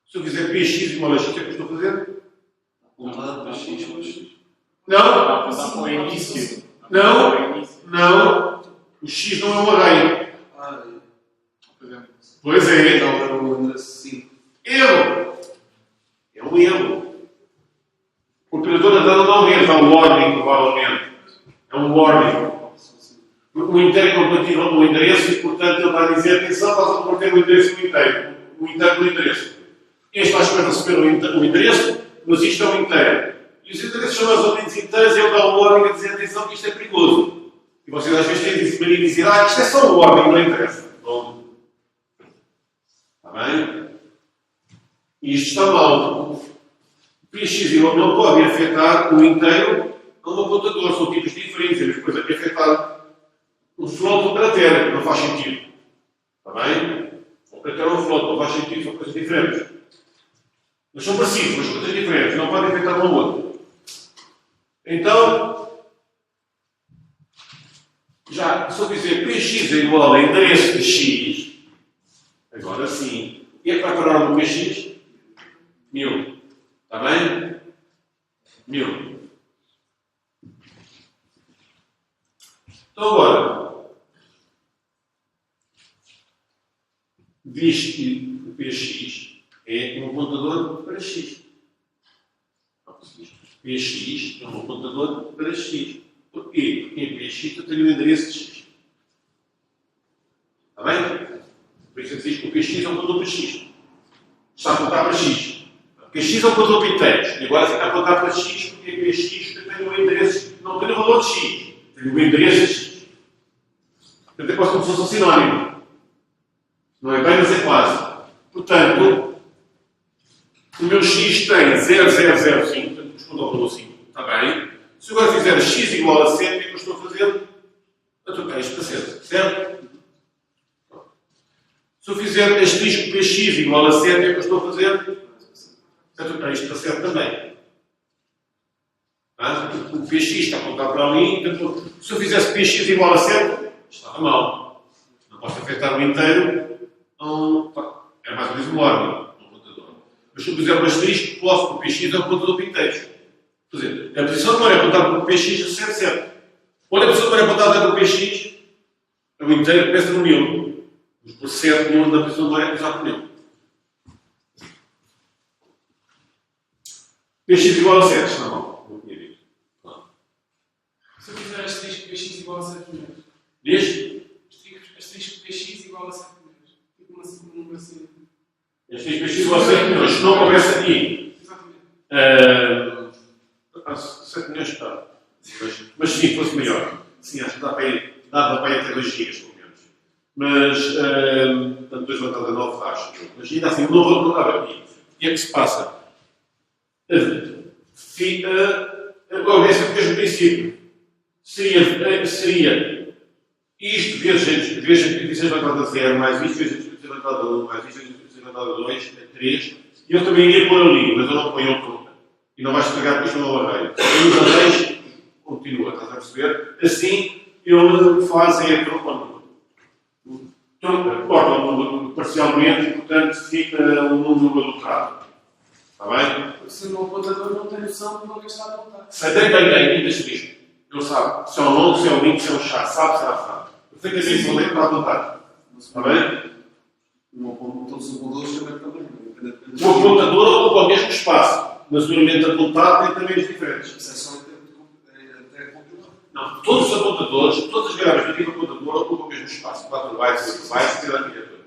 Se eu fizer px igual a x, o que é que eu estou a fazer? apontar para x, para x. Não, Passar para o início. não. O x não é um array. Pois é. Então era o endereço 5. Erro. É um erro. O operador não dá um erro, dá um warning, provavelmente. É um warning. O inteiro é compatível com o endereço e, portanto, ele vai dizer: atenção, estás a converter o endereço no inteiro. O inteiro no endereço. Este vai esperar receber o endereço, mas isto é o inteiro. E os endereços são mais ou menos inteiros e ele dá um warning a dizer: atenção, que isto é perigoso. E vocês às vezes têm de dizer: isto é só um warning, não interessa. Bom. Está bem? Isto está mal. O PX não pode afetar o inteiro a um apontador. São tipos diferentes. Mas, por exemplo, afetar um float ou um caractere. Não faz sentido. Está bem? Um caractere ou um float não faz sentido. São coisas diferentes. Mas são parecidos, mas coisas diferentes. Não podem afetar um ao outro. Então, já, se eu dizer PX é igual a endereço de X, agora sim. E é que vai parar no PX? 1000. Está bem? 1000. Então agora, diz que o PX é um apontador para X. PX é um apontador para X. Porquê? Porque em PX eu tenho o endereço de X. Está bem? Por isso diz que o PX é um apontador para X. Está a apontar para X. Porque X é um apontador para inteiros. E agora fica a apontar para X porque em PX eu tenho o endereço, não tenho o valor de X. Tenho o endereço de X. Portanto, é quase como se fosse um sinónimo. Não é bem, mas é quase. Portanto, o meu X tem 0005, portanto, corresponde ao valor 5. Está bem? Se eu agora fizer X igual a 100, o que é que eu estou a fazer? A trocar isto para 7. Certo? Se eu fizer este disco PX igual a 7, o que é que eu estou a fazer? A trocar isto para 7 também. Tá? O PX está a apontar para ali. Portanto, se eu fizesse PX igual a 7, estava mal. Não posso afetar o inteiro. É mais ou menos um órgão. Mas se eu fizer um asterisco, posso, porque o PX é um contador de inteiros. Por exemplo, a posição de memória apontada para o PX é 77. Quando a posição de memória apontada para o PX, é o inteiro pensa no 1000. Mas por 7, no da posição de memória é pensar por 1000. PX igual a 7, está mal. Não tinha dito. Se eu fizer asterisco PX igual a 7 milhões. Diz? Asterisco PX igual a 7 milhões. Tipo uma segunda assim. Este PX igual a 7 milhões. Se não começa aqui. Exatamente. 7 milhões está. Mas sim, fosse maior. Sim, acho que dá para ir até 2 gigas, pelo menos. Mas, portanto, 2 levantadas a 9 acho. Mas ainda assim, não estava aqui. E é que se passa? Obedece o mesmo princípio. Seria isto vezes a petição levantada a 0, mais isto vezes a petição levantada a 1, mais isto vezes a petição levantada a 2, a 3. E eu também iria pôr ali, mas eu não ponho o todo. E não vais estragar porque isto não é um array. E os arrays continua, estás a perceber? Assim, ele faz cortam parcialmente e, portanto, fica um número adotado. Está bem? Se o apontador não tem noção de onde está a apontar. Se tem bem deixa isto. Ele sabe se é um longo, se é um link, se é um chá. Sabe, sabe. Perfeitamente onde é que está a apontar. Está bem? Todos os apontadores também O apontador ocupa o mesmo espaço, mas o elemento apontado tem tamanhos diferentes. Isso é só até compilar. Não, todos os apontadores, todas as variáveis do tipo apontador ocupam o mesmo espaço, 4 bytes, 5 bytes, e a arquitetura.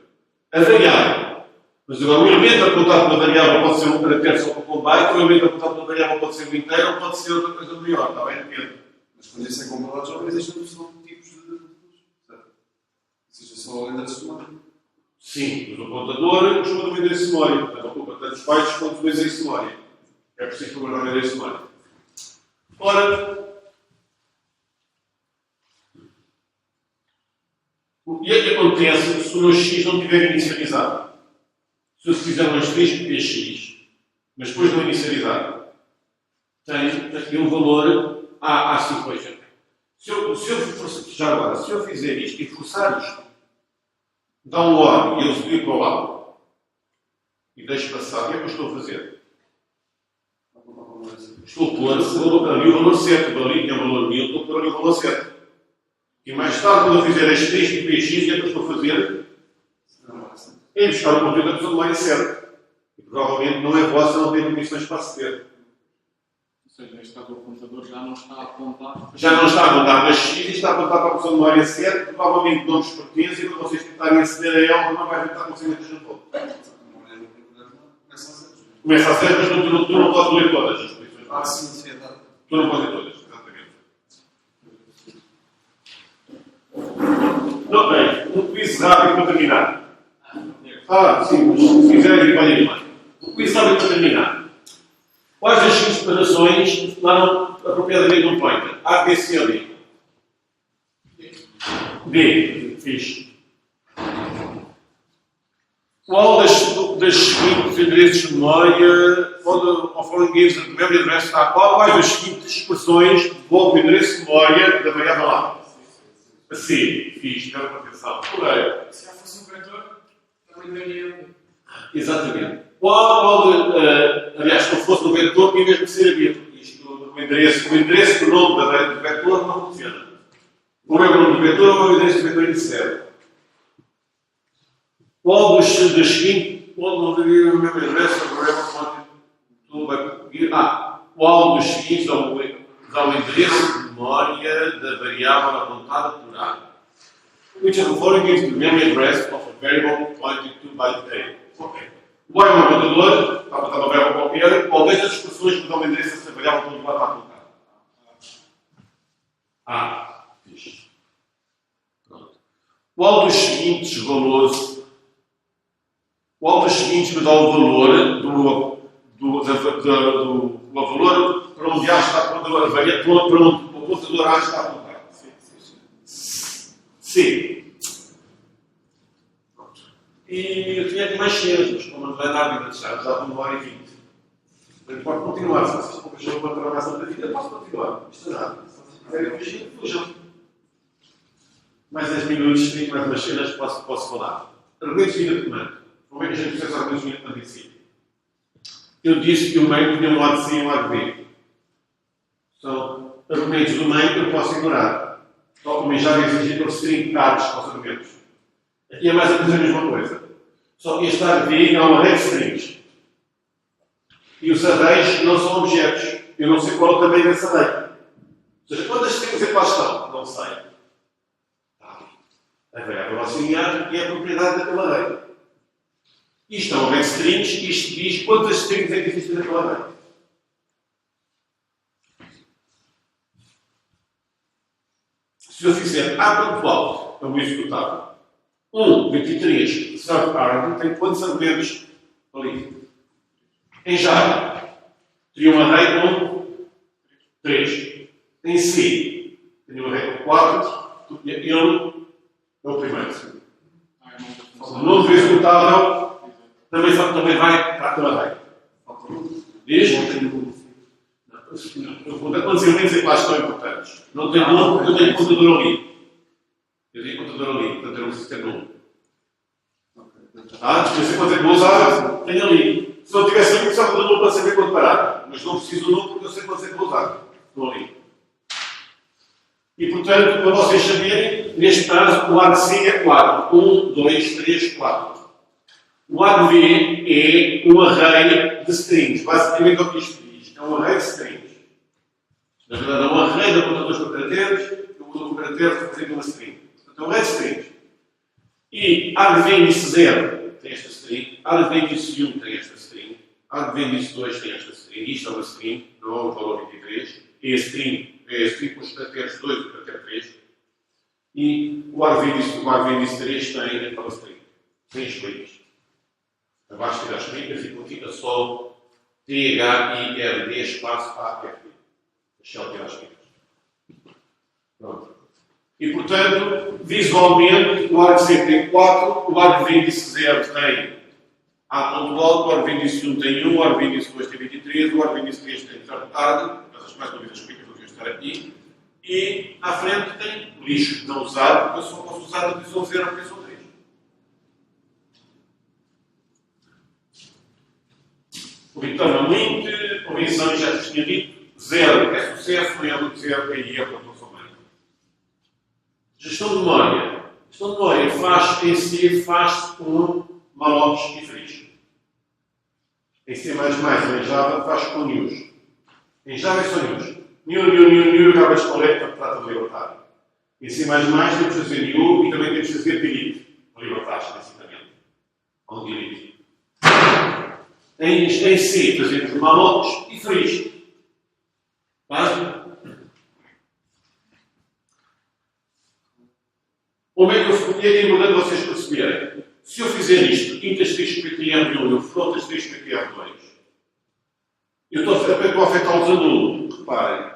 A variável. Mas agora, o elemento apontado pela variável pode ser um caractere só com um byte, ou o elemento apontado pela variável pode ser um inteiro, ou pode ser outra coisa maior, está bem? Depende. Mas quando isso é compilado, já existe uma opção de tipos de apontadores. Certo? Ou seja, só o endereço de memória. Sim, mas o apontador costuma ter um endereço de memória, portanto ocupa tanto os bytes quanto o endereço de memória. É preciso guardar o endereço de memória. Ora, e é que acontece se o meu x não estiver inicializado? Se eu fizer um asterisco px, mas depois não inicializado, tem aqui um valor A5 coisa. Se eu fizer isto e forçar isto, dá um OR e eu subir para o lado e deixo passar, o que é que eu estou a fazer? Estou a pôr ali o valor certo, ali é o valor 1000, estou a pôr ali o valor certo. E mais tarde, quando eu fizer este texto e px, o que é que eu estou a fazer? É buscar o conteúdo da pessoa de memória certo. E provavelmente não é vossa, não tem permissões para aceder. Ou seja, neste caso o apontador já não está a apontar. Já não está a apontar para x e está a apontar para a pessoa de memória certa, provavelmente não vos pertence e quando vocês tentarem aceder a ela, não vai tentar conseguir aqui no todo. Começa a ser, mas tu não podes ler todas as posições. Sim, é verdade. Tu não podes ler todas, exatamente. Não, bem, um quiz rápido para terminar. Sim, mas se quiserem, podem animar. Um quiz rápido para terminar. Quais das 5 separações daram apropriadamente um pointer? A, B, C ou D? D. Fixe. Qual das seguintes endereços de memória ou foram gives the memory address está qual? Quais das seguintes expressões devolve o endereço de memória da variável A? A C. Fixe. Deu atenção. Correio. Se já fosse um vetor, também daria. Exatamente. Aliás, se não fosse no vetor, tinha mesmo que ser a bit. O endereço do nome do vetor não funciona. Ou é o nome do vetor ou é o endereço do vetor inicial. Qual das seguintes, qual do seguintes dá o endereço de memória da variável apontada por A? Which of the following gives the memory address of a variable pointed to by A? Ok. O A é um apontador, está a apontar uma variável qualquer, qual destas expressões que dão o endereço dessa variável que está a apontar? Fixe. Pronto. Qual dos seguintes me dá o valor do valor para onde A está a apontar a variável, para onde o apontador A está a apontar? C. Pronto. E eu tinha aqui mais cenas, mas como não é nada, já estou numa hora e 20. Portanto, pode continuar. Se vocês não deixam para trabalhar sobre a vida, posso continuar. Isto é nada. Se vocês quiserem fugir, fujam. Mais 10 minutos, tenho mais umas cenas que posso falar. Argumentos de linha de comando. Como é que a gente processa argumentos de linha de comando em si? Eu disse que o meio tinha um lado C e um lado B. São argumentos do meio que eu posso ignorar. Tal como já exigir que eu stringados aos argumentos. Aqui é mais ou menos a mesma coisa. Só que este array é um array de strings. E os arrays não são objetos. Eu não sei qual é o tamanho desse array. Ou seja, quantas strings é que lá estão? Não sei. A variável auxiliar é a propriedade daquele array. Isto é um array de strings, isto diz quantas strings é que existem naquele array. Se eu fizer A.out, é o executável, 23, serve parent, tem quantos argumentos ali? Em Java, teria um array com 3. Em C, teria um array com 4. Ele é o primeiro. O novo executável também vai para aquele array. Diz? Quantos elementos é que lá estão importantes? Não tem nome porque eu tenho contador ali. Eu tenho contador ali, portanto eu não preciso ter nome. Eu sei quanto é que vou usar, tenho ali. Se não tivesse ali, precisava do nome para saber quanto parar. Mas não preciso do nome porque eu sei quanto é que vou usar. Estou ali. E portanto, para vocês saberem, neste caso, o A de C é 4. 1, 2, 3, 4. O A de B é um array de strings. Basicamente, é o que isto diz. É um array de strings. Na verdade, é um array de apontadores com caracteres. Eu uso um caractere para fazer uma string. Portanto, é um array de strings. E A de V índice 0 tem esta string. A de V índice 1 tem esta string. A de V índice 2 tem esta string. Isto é uma string, não é um valor 23. É a string com os caracteres 2 e o caractere 3. E o A de V índice 3 tem aquela string. Tem escolhas. Abaixo das escritas e fica só THIRD espaço AFD. Deixa eu tirar as escritas. Pronto. E, portanto, visualmente, o A de C tem 4, o A de V índice 0 tem A.log, o A de V índice 1 tem 1, o A de V índice 2 tem 23, o A de V índice 3 tem tarde, mas as mais dúvidas que eu vou estar aqui, e à frente tem lixo não usado, porque eu só posso usar a posição 0 a posição 3. O return a link, a menção já te tinha dito, 0 é sucesso, erro de 0 é erro, não sou bem. Gestão de memória. Gestão de memória faz em C, faz com mallocs e free. Em C++ ou em Java faz com news. Em Java é só news. New, acaba de escolher para trata de libertar. Em C++ temos que fazer new e também temos que fazer delete. Para libertar, especificamente. Ou delete. Em C fazemos mallocs e free. Básico? Como é que é importante vocês perceberem? Se eu fizer isto, int asterisco ptr1 e o float asterisco ptr2, eu estou a afetar os alunos. Reparem,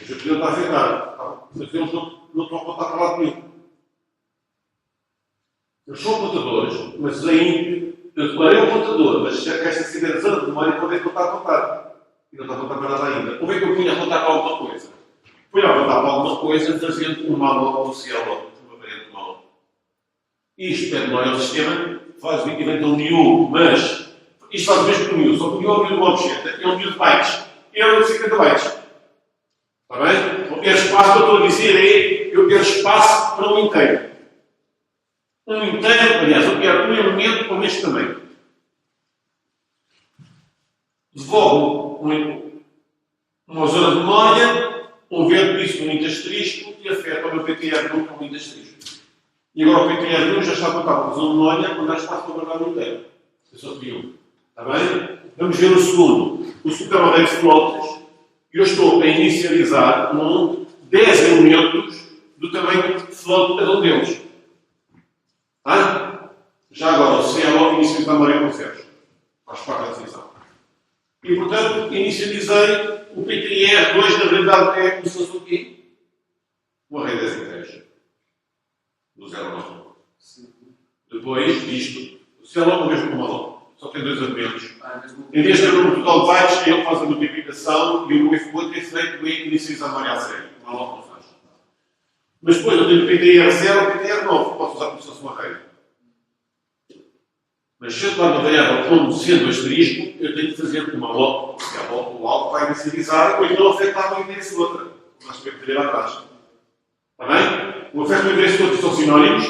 eu já podia estar a afetar, mas eles não estão a contar para lado nenhum. Eles são contadores, mas ainda eu declarei um contador, mas já que esta estiver na zona de memória, pode contar a contar. E não está a contar para nada ainda. Como é que eu punha a contar para alguma coisa? Punha a contar para alguma coisa fazendo um malloc no CLO, uma variante de malloc. Isto é memória ao sistema, faz o equivalente a um new, mas isto faz o mesmo que o new, só que o new é um new de um objeto, é um new de bytes. É um de 50 bytes. Está bem? Eu quero espaço, o que eu estou a dizer é, eu quero espaço para um inteiro. Um inteiro, aliás, eu quero um elemento com este tamanho. Devolvo uma zona de memória, converto isso num int asterisco e afeta o meu ptr1 com um int asterisco. E agora o ptr1 já está a contar uma zona de memória quando há espaço para guardar o inteiro. Eu só pedi um. Está bem? Vamos ver o segundo. O segundo é um array de floats. E eu estou a inicializar com 10 elementos do tamanho de float de cada um deles. Tá? Já agora, o CLO inicializa a memória com zeros. Faz parte da definição. E, portanto, inicializei o PTR2, na realidade, é como se fosse o quê? O array 10 em 3. Do 0 ao 9. Depois disto, o CLO é o mesmo que o malloc. Só tem dois argumentos. Em vez de ter um total de bytes, ele faz a multiplicação e o if outro é feito e inicializa a memória a sério. O malloc não faz. Mas depois eu tenho o PTR0 e o PTR9. Posso usar como se fosse uma array. Mas se eu tomar uma variável como sendo asterisco, eu tenho que fazer uma malloc, porque a volta do alto vai inicializar, ou então afetar o endereço de outra. Nós temos que ter atrás. Está bem? O afeto do endereço de outro são sinónimos,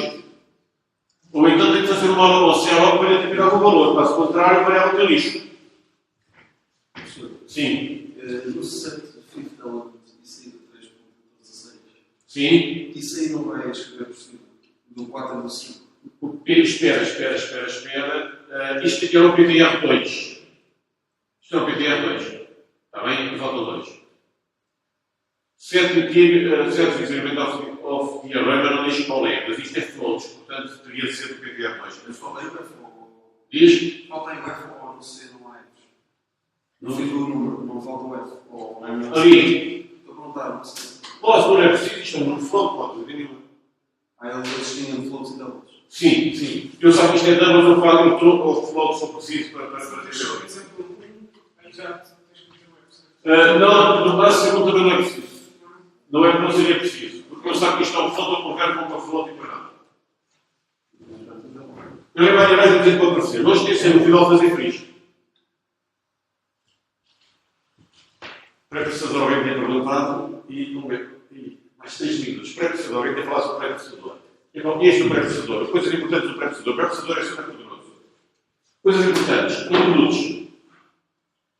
ou então tenho que fazer uma malloc ao CLO para identificar algum valor. Caso contrário, a variável tem lixo. Sim. No set fifth element e saída 3.16. Sim. Isso aí não vai escrever por cima. Do 4 e do 5. Espera. Isto aqui é o PTR2. Isto é o PTR2. Está bem? E falta 2. Certo visualmente of the array, mas não diz qual é. Mas isto é floats, portanto teria de ser o PTR2. Mas falta aí o F Diz? falta aí o F ou no C não há F. No fim do número, não falta o F. Ou Ali. estou a perguntar, não sei. Posso, não é preciso, isto é um float, pode ter nenhuma. Eles tinham floats e doubles. Sim. Eu só que isto é double, eu falo que os floats são precisos para ter. Aí já tens que meter o Não, no caso segundo também não é preciso. Não é que não seria preciso. Porque eu sei que isto é um float, eu converto com uma float e para nada. Eu lembro a mais a dizer que pode aparecer. Não esquecer no final fazer feliz. Para que vocês alguém tenha perguntado e não ver. mais 3 minutos. Pré-processador, eu quero falar sobre pré-processador. Então, este é o pré-processador. Coisas importantes do pré-processador. O pré-processador é super poderoso. Coisas importantes. Includes.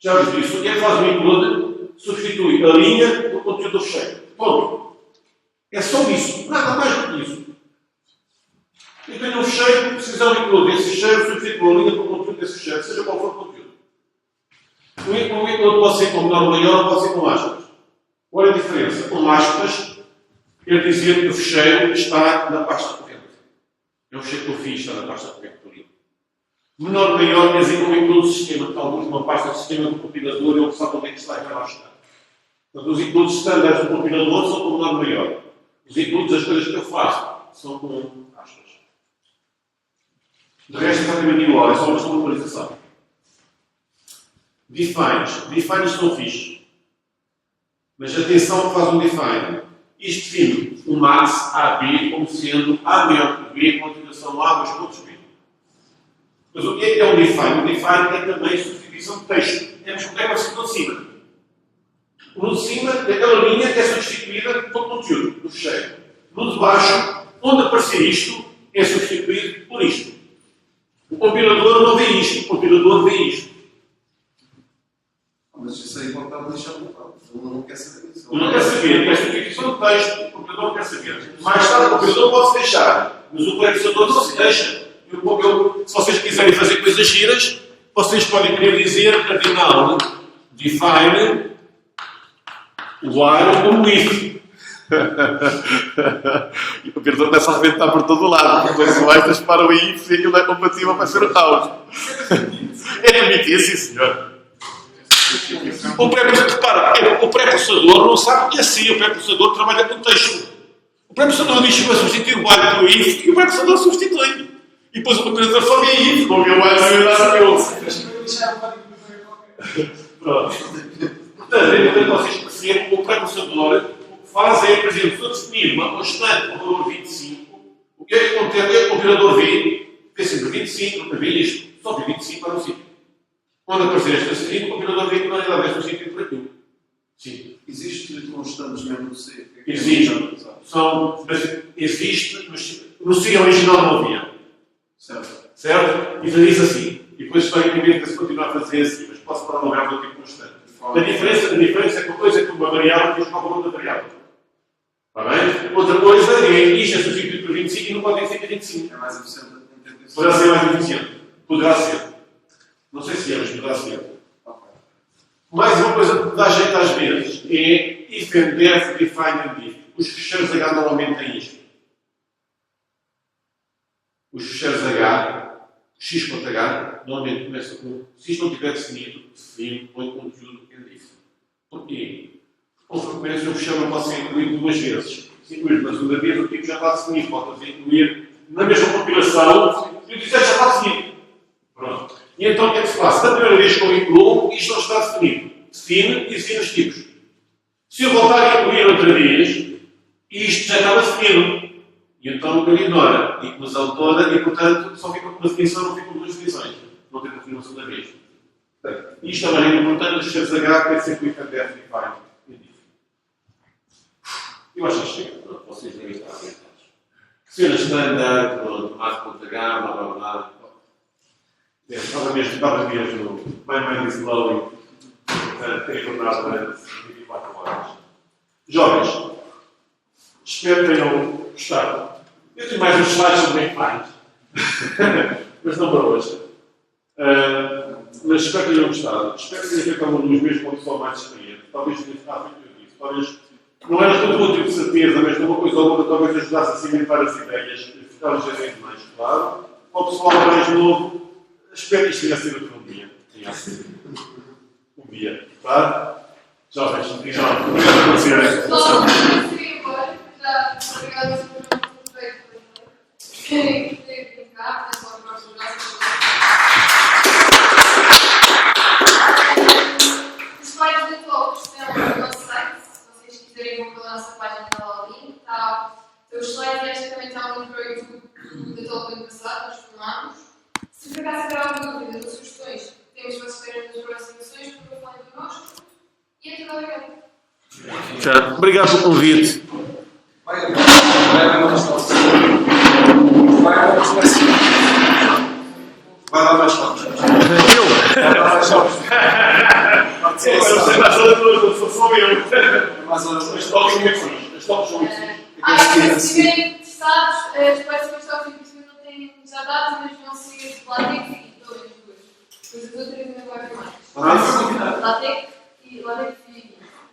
Já vos disse, o que é que faz o include? Substitui a linha do conteúdo do fecheiro. Ponto. É só isso. Nada mais do que isso. Eu tenho um fecheiro, precisam incluir esse fecheiro, substitui a linha do conteúdo desse fecheiro, seja qual for o conteúdo. O include pode ser com menor ou maior, pode ser com aspas. Qual é a diferença? Com aspas, quer dizer que o fecheiro está na pasta corrente. É um fecheiro que eu fiz, está na pasta corrente por aí. Menor ou maior, quer dizer que eu incluo o sistema, que alguns uma pasta de sistema do compilador e ele sabe onde é que está e vai lá estar. Portanto, os includes standards do compilador são com menor ou maior. Os includes, as coisas que eu faço, são com aspas. De resto, exatamente igual, é só uma questão de localização. Defines. Defines são fixos. Mas atenção que faz um define. Isto define o max AB como sendo A maior que B, continuação A, 2 pontos B. Mas o que é um define? O define é também substituição de texto. Temos que pegar o de cima. No de cima, aquela linha é substituída pelo conteúdo do fecheiro. No de baixo, onde aparecer isto, é substituído por isto. O compilador não vê isto, o compilador vê isto. Mas isso aí pode estar deixando de lado. Ele não quer saber disso. Ele não quer saber, é substituição de texto, o compilador não quer saber. Mais tarde, o compilador pode-se deixar, mas o pré-processador não se deixa. Se vocês quiserem fazer coisas giras, vocês podem querer dizer cardinal define while como if. E o computador começa a arrebentar por todo o lado, porque depois o Einstein para o if e aquilo é compatível para ser o house. É permitido, sim senhor. O pré-processador não sabe que é assim, o pré-processador trabalha com texto. O pré-processador diz que vai substituir o while pelo if e o pré-processador substitui. E depois o compilador fala if, não viu o while e o Pronto. Portanto, é importante vocês perceberem que o pré-processador faz é, por exemplo, se eu definir uma constante com o valor 25, o que é que acontece? O compilador vê sempre 25, nunca vê isto, só vê 25 para um sítio. Quando aparecer esta seguinte, o compilador vê que na realidade é um sítio por aquilo. Sim. Existe constantes mesmo no C? Existe. Existe, mas no C original não havia. Certo? E faz isso assim. E depois historicamente se continuar a fazer assim, mas posso prolongar do tipo constante. A diferença é que uma coisa é que uma variável diz qual é o valor da variável. Está bem? Outra coisa é isto é substituído por 25 e não pode ser 25. É mais eficiente. Poderá ser mais eficiente. Poderá ser. Não sei se é, mas poderá ser. Mais uma coisa que dá jeito às vezes é if and def, define and diff. Os fecheiros H normalmente têm isto. Os fecheiros H, x.h, normalmente começam com, se isto não tiver definido, define, põe conteúdo and diff. Porquê? Com frequência o fecheiro não pode ser incluído duas vezes. Se incluir na segunda vez, o tipo já está definido. Pode incluir na mesma compilação e o dizer já está definido. Pronto. E então o que é que se passa? Da primeira vez que eu incluo, isto não está definido. Define e define os tipos. Se eu voltar a incluir outra vez, isto já estava definido. E então ele ignora a inclusão toda e, portanto, só fica com uma definição, não fica com duas definições. Não tem definição segunda vez. Portanto, isto é uma regra importante, os fecheiros H tem sempre o if and def, define. Eu acho que chega. Vocês devem estar orientados. Cenas standard, tomate.h, blá blá blá. Estava mesmo my mind is blowing. Tenho acordado durante 24 horas. Jovens, espero que tenham gostado. Eu tenho mais uns slides sobre Make mas não para hoje. Mas espero que tenham gostado. Espero que tenham feito algum dos meus com uma pessoa mais experiente. Talvez tenha ficado muito disso. Talvez não era todo útil de certeza, mas uma coisa ou outra talvez ajudasse a cimentar as ideias e ficar ligeiramente mais claro. Para o pessoal mais novo, espero que isto tenha sido outro dia. Tinha sido um dia. Tá? Jovens, obrigado por acontecerem. Só queria embora, já obrigada por feito. Querem brincar, é só para ajudar. Os slides de todos estão no nosso site. Se vocês quiserem, vão pela nossa página da Login. Os slides desta também estão no YouTube do talk do ano passado, nós filmámos. Se por acaso tiver alguma dúvida ou sugestões, temos que vocês terem nas próximas sessões, por favor, connosco. E até logo. Obrigado pelo convite. Vai haver uma resposta. Vai haver uma resposta. Vai dar mais fotos. Eu? Vai dar mais fotos. Pode ser Eu sei mais ou menos, sou eu. mais ou menos. As toques são muito fixe. As toques são muito fixe. Se estiverem interessados, as próximas toques que não têm já dados, mas vão ser de látex e dois. Depois as outras ainda vai haver mais. Látex e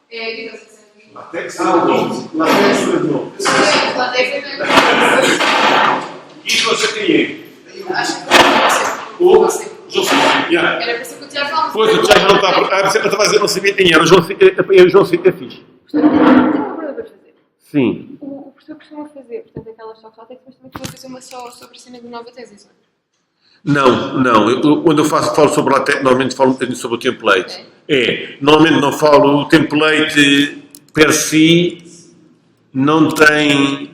é a diferença. Latex Latex não. Látex é bem. Isso você quem Acho que vai O você. João Silva. Yeah. Era para ser que o Tiago falava. Pois, o Tiago não está. Eu estava a dizer, não sabia quem era. O João Cid é fixe. Tem uma pergunta para fazer. Sim. O professor costuma fazer, portanto, aquelas toques látex, mas também costuma fazer uma só sobre a cena de nova tese, isso não é? Não. Quando eu falo sobre latex, normalmente falo um bocadinho sobre o template. Normalmente não falo o template per si, não tem.